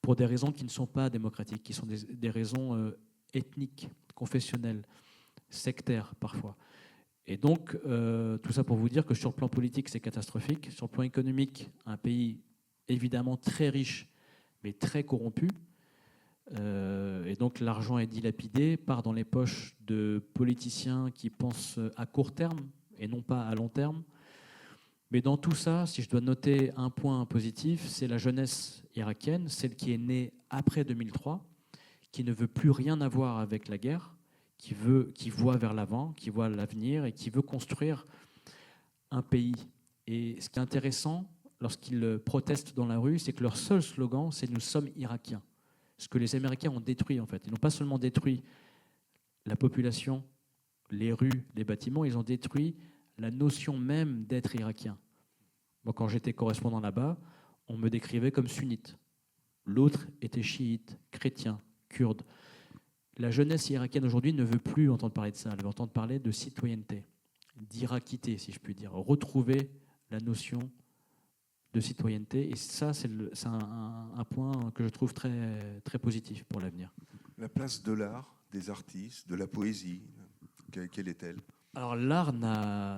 pour des raisons qui ne sont pas démocratiques, qui sont des raisons ethniques, confessionnelles, sectaires parfois. Et donc, tout ça pour vous dire que sur le plan politique, c'est catastrophique. Sur le plan économique, un pays évidemment très riche, mais très corrompu. Et donc l'argent est dilapidé, part dans les poches de politiciens qui pensent à court terme et non pas à long terme. Mais dans tout ça, si je dois noter un point positif, c'est la jeunesse irakienne, celle qui est née après 2003, qui ne veut plus rien avoir avec la guerre, qui voit vers l'avant, qui voit l'avenir et qui veut construire un pays. Et ce qui est intéressant, lorsqu'ils protestent dans la rue, c'est que leur seul slogan, c'est « Nous sommes Irakiens ». Ce que les Américains ont détruit, en fait. Ils n'ont pas seulement détruit la population, les rues, les bâtiments, ils ont détruit la notion même d'être Irakien. Moi, quand j'étais correspondant là-bas, on me décrivait comme sunnite. L'autre était chiite, chrétien, kurde. La jeunesse irakienne aujourd'hui ne veut plus entendre parler de ça. Elle veut entendre parler de citoyenneté, d'irakité, si je puis dire. Retrouver la notion de citoyenneté. Et ça, c'est un point que je trouve très, très positif pour l'avenir. La place de l'art, des artistes, de la poésie, quelle est-elle? Alors l'art,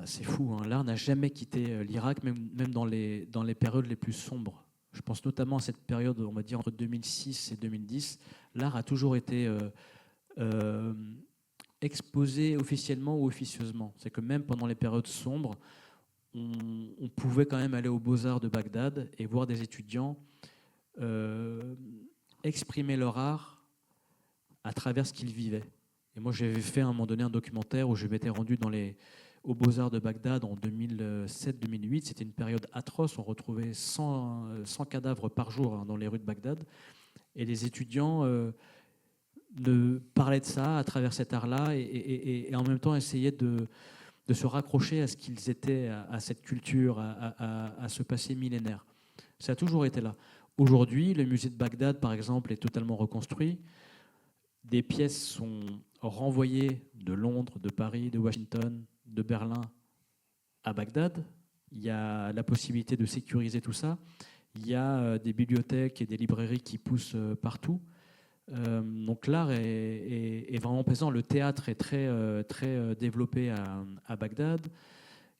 c'est fou, l'art n'a jamais quitté l'Irak, même dans les périodes les plus sombres. Je pense notamment à cette période, on va dire, entre 2006 et 2010. L'art a toujours été exposé officiellement ou officieusement. C'est que même pendant les périodes sombres, on pouvait quand même aller aux Beaux-Arts de Bagdad et voir des étudiants exprimer leur art à travers ce qu'ils vivaient. Et moi, j'avais fait à un moment donné un documentaire où je m'étais rendu aux Beaux-Arts de Bagdad en 2007-2008. C'était une période atroce. On retrouvait 100 cadavres par jour, hein, dans les rues de Bagdad. Et les étudiants parlaient de ça à travers cet art-là et en même temps essayaient de se raccrocher à ce qu'ils étaient, à cette culture, à ce passé millénaire. Ça a toujours été là. Aujourd'hui, le musée de Bagdad, par exemple, est totalement reconstruit. Des pièces sont renvoyées de Londres, de Paris, de Washington, de Berlin à Bagdad. Il y a la possibilité de sécuriser tout ça. Il y a des bibliothèques et des librairies qui poussent partout. Donc l'art est vraiment présent. Le théâtre est très développé à Bagdad.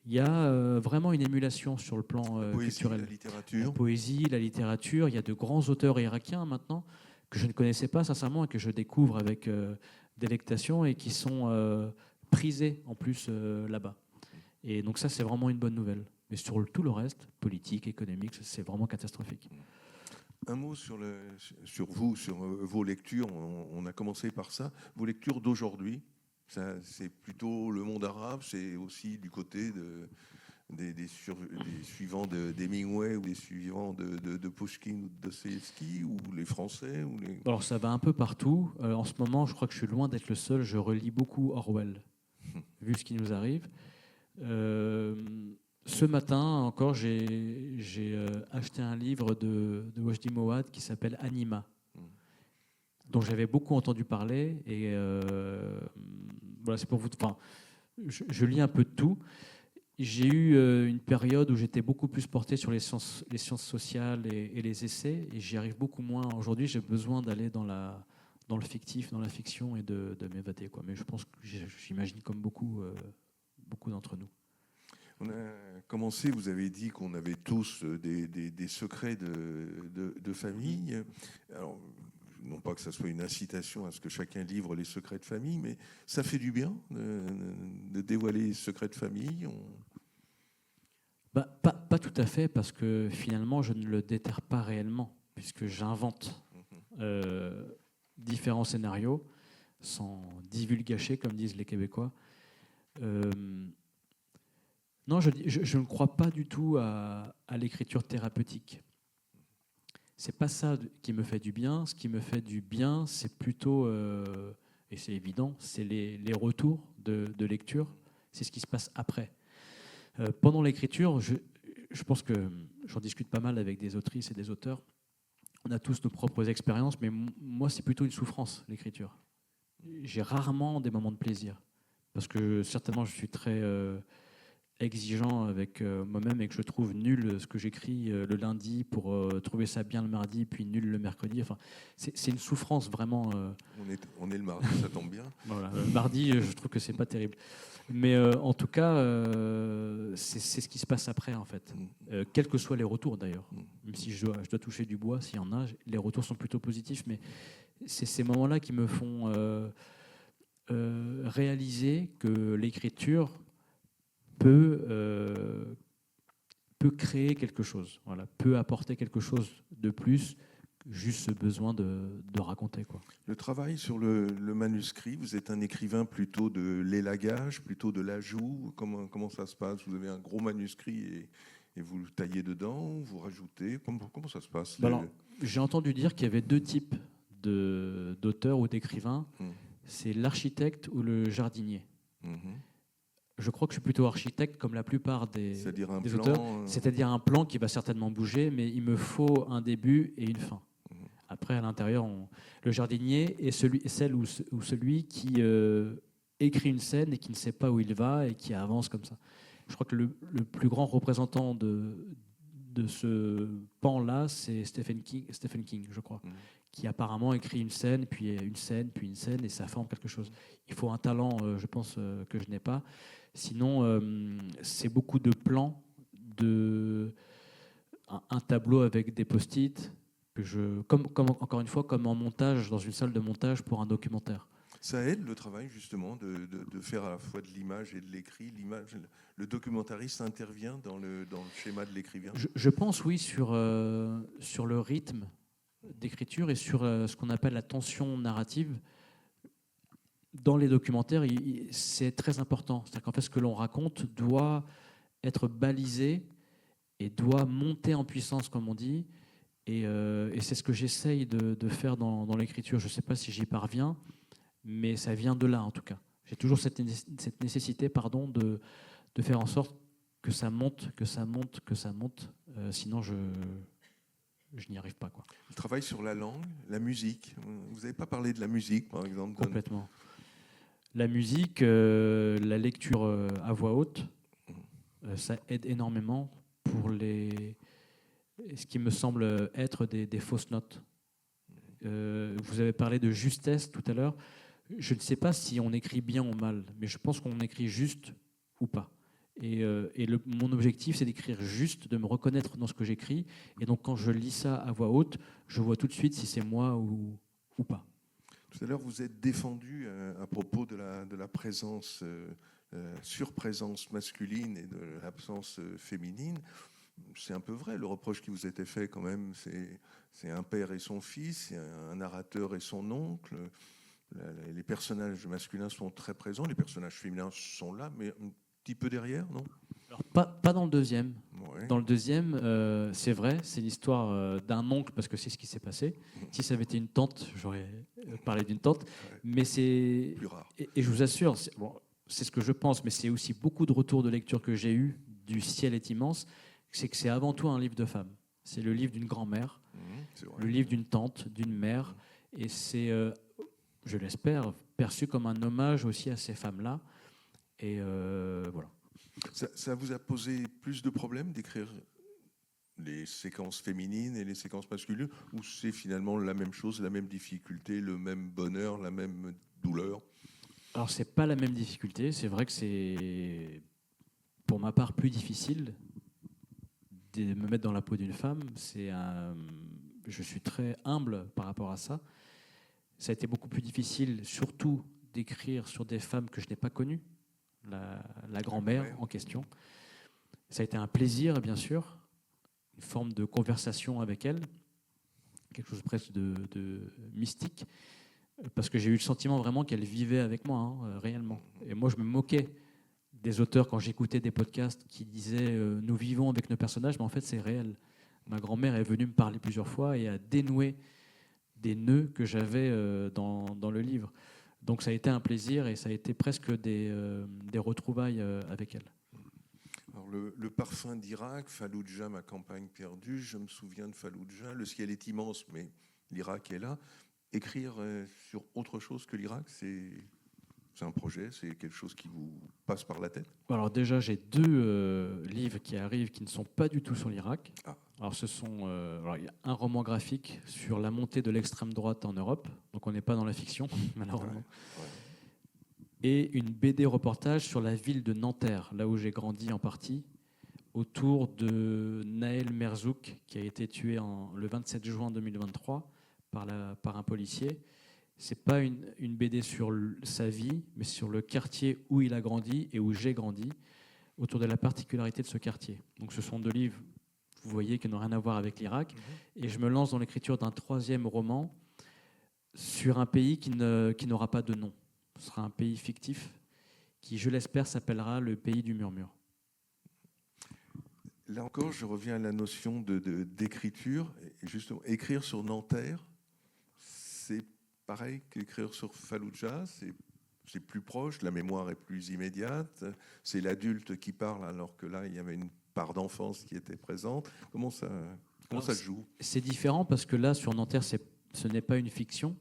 Il y a vraiment une émulation sur le plan culturel. La littérature. La poésie, la littérature. Il y a de grands auteurs irakiens maintenant que je ne connaissais pas sincèrement et que je découvre avec délectation et qui sont prisés en plus là-bas. Et donc ça, c'est vraiment une bonne nouvelle. Mais sur tout le reste, politique, économique, c'est vraiment catastrophique. Un mot sur vous, sur vos lectures. On a commencé par ça. Vos lectures d'aujourd'hui, c'est plutôt le monde arabe, c'est aussi du côté des suivants d'Hemingway ou des suivants de Pushkin ou de Dostoïevski, ou les Français ou les... Alors ça va un peu partout. En ce moment, je crois que je suis loin d'être le seul. Je relis beaucoup Orwell, vu ce qui nous arrive. Ce matin encore, j'ai acheté un livre de Wajdi Mouawad qui s'appelle Anima, dont j'avais beaucoup entendu parler. Et voilà, c'est pour vous. Enfin, je lis un peu de tout. J'ai eu une période où j'étais beaucoup plus porté sur les sciences sociales et les essais, et j'y arrive beaucoup moins. Aujourd'hui, j'ai besoin d'aller dans le fictif, dans la fiction, et de m'évader, quoi. Mais je pense que j'imagine comme beaucoup d'entre nous. On a commencé, vous avez dit qu'on avait tous des secrets de famille. Alors, non pas que ça soit une incitation à ce que chacun livre les secrets de famille, mais ça fait du bien de dévoiler les secrets de famille. Pas tout à fait, parce que finalement, je ne le déterre pas réellement, puisque j'invente différents scénarios, sans divulgacher, comme disent les Québécois. Non, je ne crois pas du tout à l'écriture thérapeutique. C'est pas ça qui me fait du bien. Ce qui me fait du bien, c'est plutôt, et c'est évident, c'est les retours de lecture. C'est ce qui se passe après. Pendant l'écriture, je pense que j'en discute pas mal avec des autrices et des auteurs. On a tous nos propres expériences, mais moi, c'est plutôt une souffrance, l'écriture. J'ai rarement des moments de plaisir, parce que certainement, je suis très exigeant avec moi-même et que je trouve nul ce que j'écris le lundi pour trouver ça bien le mardi, puis nul le mercredi. Enfin, c'est une souffrance vraiment. On est le mardi, ça tombe bien. Voilà, le mardi, je trouve que c'est pas terrible. Mais en tout cas, c'est ce qui se passe après, en fait. Quels que soient les retours, d'ailleurs. Même si je dois toucher du bois, s'il y en a, les retours sont plutôt positifs. Mais c'est ces moments-là qui me font réaliser que l'écriture peut créer quelque chose, voilà, peut apporter quelque chose de plus que juste ce besoin de raconter, quoi. Le travail sur le manuscrit, vous êtes un écrivain plutôt de l'élagage, plutôt de l'ajout. Comment ça se passe? Vous avez un gros manuscrit et vous le taillez dedans, vous rajoutez. Comment ça se passe? Alors, j'ai entendu dire qu'il y avait deux types d'auteurs ou d'écrivains. C'est l'architecte ou le jardinier. Je crois que je suis plutôt architecte, comme la plupart des auteurs. C'est-à-dire un plan qui va certainement bouger, mais il me faut un début et une fin. Après, à l'intérieur, le jardinier est celui qui écrit une scène et qui ne sait pas où il va et qui avance comme ça. Je crois que le plus grand représentant de ce pan-là, c'est Stephen King, je crois, qui apparemment écrit une scène, puis une scène, puis une scène, et ça forme quelque chose. Il faut un talent, je pense, que je n'ai pas. Sinon, c'est beaucoup de plans, un tableau avec des post-it, encore une fois, comme en montage, dans une salle de montage pour un documentaire. Ça aide le travail justement de faire à la fois de l'image et de l'écrit. Le documentariste intervient dans le schéma de l'écrivain. Je pense, oui, sur le rythme d'écriture et sur ce qu'on appelle la tension narrative. dans les documentaires, c'est très important. C'est-à-dire qu'en fait, ce que l'on raconte doit être balisé et doit monter en puissance, comme on dit. Et c'est ce que j'essaye de faire dans l'écriture. Je ne sais pas si j'y parviens, mais ça vient de là, en tout cas. J'ai toujours cette nécessité de faire en sorte que ça monte, que ça monte, que ça monte. Sinon, je n'y arrive pas, quoi. Il travaille sur la langue, la musique. Vous n'avez pas parlé de la musique, par exemple. Complètement. La musique, la lecture à voix haute, ça aide énormément pour ce qui me semble être des fausses notes. Vous avez parlé de justesse tout à l'heure. Je ne sais pas si on écrit bien ou mal, mais je pense qu'on écrit juste ou pas. Mon objectif, c'est d'écrire juste, de me reconnaître dans ce que j'écris. Et donc, quand je lis ça à voix haute, je vois tout de suite si c'est moi ou pas. Tout à l'heure, vous êtes défendu à propos de la présence, surprésence masculine et de l'absence féminine. C'est un peu vrai, le reproche qui vous était fait quand même, c'est un père et son fils, c'est un narrateur et son oncle. Les personnages masculins sont très présents, les personnages féminins sont là, mais un petit peu derrière, non ? Alors, pas dans le deuxième. Ouais. Dans le deuxième, c'est vrai, c'est l'histoire d'un oncle, parce que c'est ce qui s'est passé. Si ça avait été une tante, j'aurais parlé d'une tante. Ouais. Mais c'est... Plus rare. Et je vous assure, c'est ce que je pense, mais c'est aussi beaucoup de retours de lecture que j'ai eu du Ciel est immense, c'est que c'est avant tout un livre de femme. C'est le livre d'une grand-mère, le livre d'une tante, d'une mère, et c'est, je l'espère, perçu comme un hommage aussi à ces femmes-là. Et voilà. Ça vous a posé plus de problèmes d'écrire les séquences féminines et les séquences masculines, ou c'est finalement la même chose, la même difficulté, le même bonheur, la même douleur ? Alors, c'est pas la même difficulté. C'est vrai que c'est, pour ma part, plus difficile de me mettre dans la peau d'une femme. Je suis très humble par rapport à ça. Ça a été beaucoup plus difficile, surtout d'écrire sur des femmes que je n'ai pas connues. La grand-mère en question. Ça a été un plaisir, bien sûr, une forme de conversation avec elle, quelque chose presque de mystique, parce que j'ai eu le sentiment vraiment qu'elle vivait avec moi, réellement. Et moi, je me moquais des auteurs quand j'écoutais des podcasts qui disaient nous vivons avec nos personnages, mais en fait, c'est réel. Ma grand-mère est venue me parler plusieurs fois et a dénoué des nœuds que j'avais dans le livre. Donc ça a été un plaisir et ça a été presque des retrouvailles avec elle. Alors le parfum d'Irak, Falloujah, ma campagne perdue, je me souviens de Falloujah, le ciel est immense, mais l'Irak est là. Écrire sur autre chose que l'Irak, c'est un projet, c'est quelque chose qui vous passe par la tête ? Alors déjà, j'ai 2 livres qui arrivent qui ne sont pas du tout sur l'Irak. Ah. Alors il y a un roman graphique sur la montée de l'extrême droite en Europe, donc on n'est pas dans la fiction, malheureusement. Ouais. Et une BD reportage sur la ville de Nanterre, là où j'ai grandi en partie, autour de Naël Merzouk, qui a été tué le 27 juin 2023 par un policier. C'est pas une BD sur sa vie, mais sur le quartier où il a grandi et où j'ai grandi, autour de la particularité de ce quartier. Donc ce sont 2 livres, vous voyez, qui n'ont rien à voir avec l'Irak. Et je me lance dans l'écriture d'un 3e roman sur un pays qui n'aura pas de nom. Ce sera un pays fictif qui, je l'espère, s'appellera le pays du murmure. Là encore, je reviens à la notion d'écriture. Et justement, écrire sur Nanterre, c'est pareil qu'écrire sur Falloujah, c'est plus proche, la mémoire est plus immédiate, c'est l'adulte qui parle alors que là, il y avait une part d'enfance qui était présente. Comment ça se joue ? C'est différent parce que là, sur Nanterre, ce n'est pas une fiction.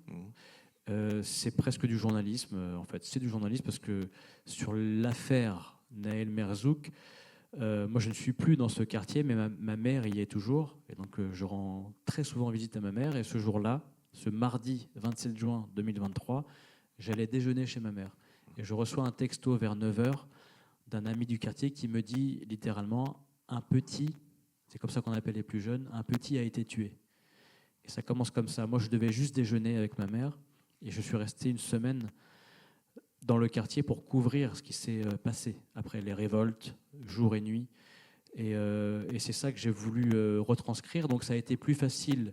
C'est presque du journalisme, en fait. C'est du journalisme parce que sur l'affaire Naël Merzouk, moi, je ne suis plus dans ce quartier, mais ma mère y est toujours. Et donc, je rends très souvent visite à ma mère. Et ce jour-là, ce mardi 27 juin 2023, j'allais déjeuner chez ma mère. Et je reçois un texto vers 9h d'un ami du quartier qui me dit littéralement « un petit », c'est comme ça qu'on appelle les plus jeunes, « un petit a été tué ». Et ça commence comme ça. Moi, je devais juste déjeuner avec ma mère et je suis resté une semaine dans le quartier pour couvrir ce qui s'est passé après les révoltes, jour et nuit. Et c'est ça que j'ai voulu retranscrire. Donc ça a été plus facile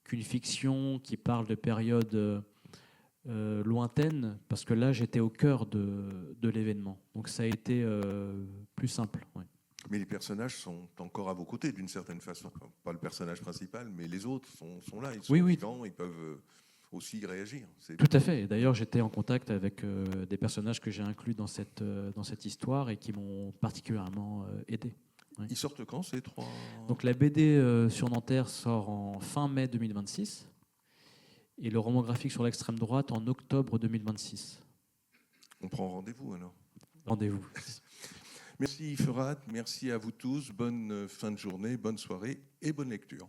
qu'une fiction qui parle de périodes lointaine, parce que là, j'étais au cœur de l'événement. Donc ça a été plus simple. Ouais. Mais les personnages sont encore à vos côtés, d'une certaine façon. Enfin, pas le personnage principal, mais les autres sont là, ils sont Oui, oui. vivants, ils peuvent aussi réagir. C'est Tout à fait. Et d'ailleurs, j'étais en contact avec des personnages que j'ai inclus dans cette histoire et qui m'ont particulièrement aidé. Ouais. Ils sortent quand, ces trois? Donc la BD sur Nanterre sort en fin mai 2026 et le roman graphique sur l'extrême droite en octobre 2026. On prend rendez-vous, alors. Rendez-vous. Merci Ferhat, merci à vous tous, bonne fin de journée, bonne soirée et bonne lecture.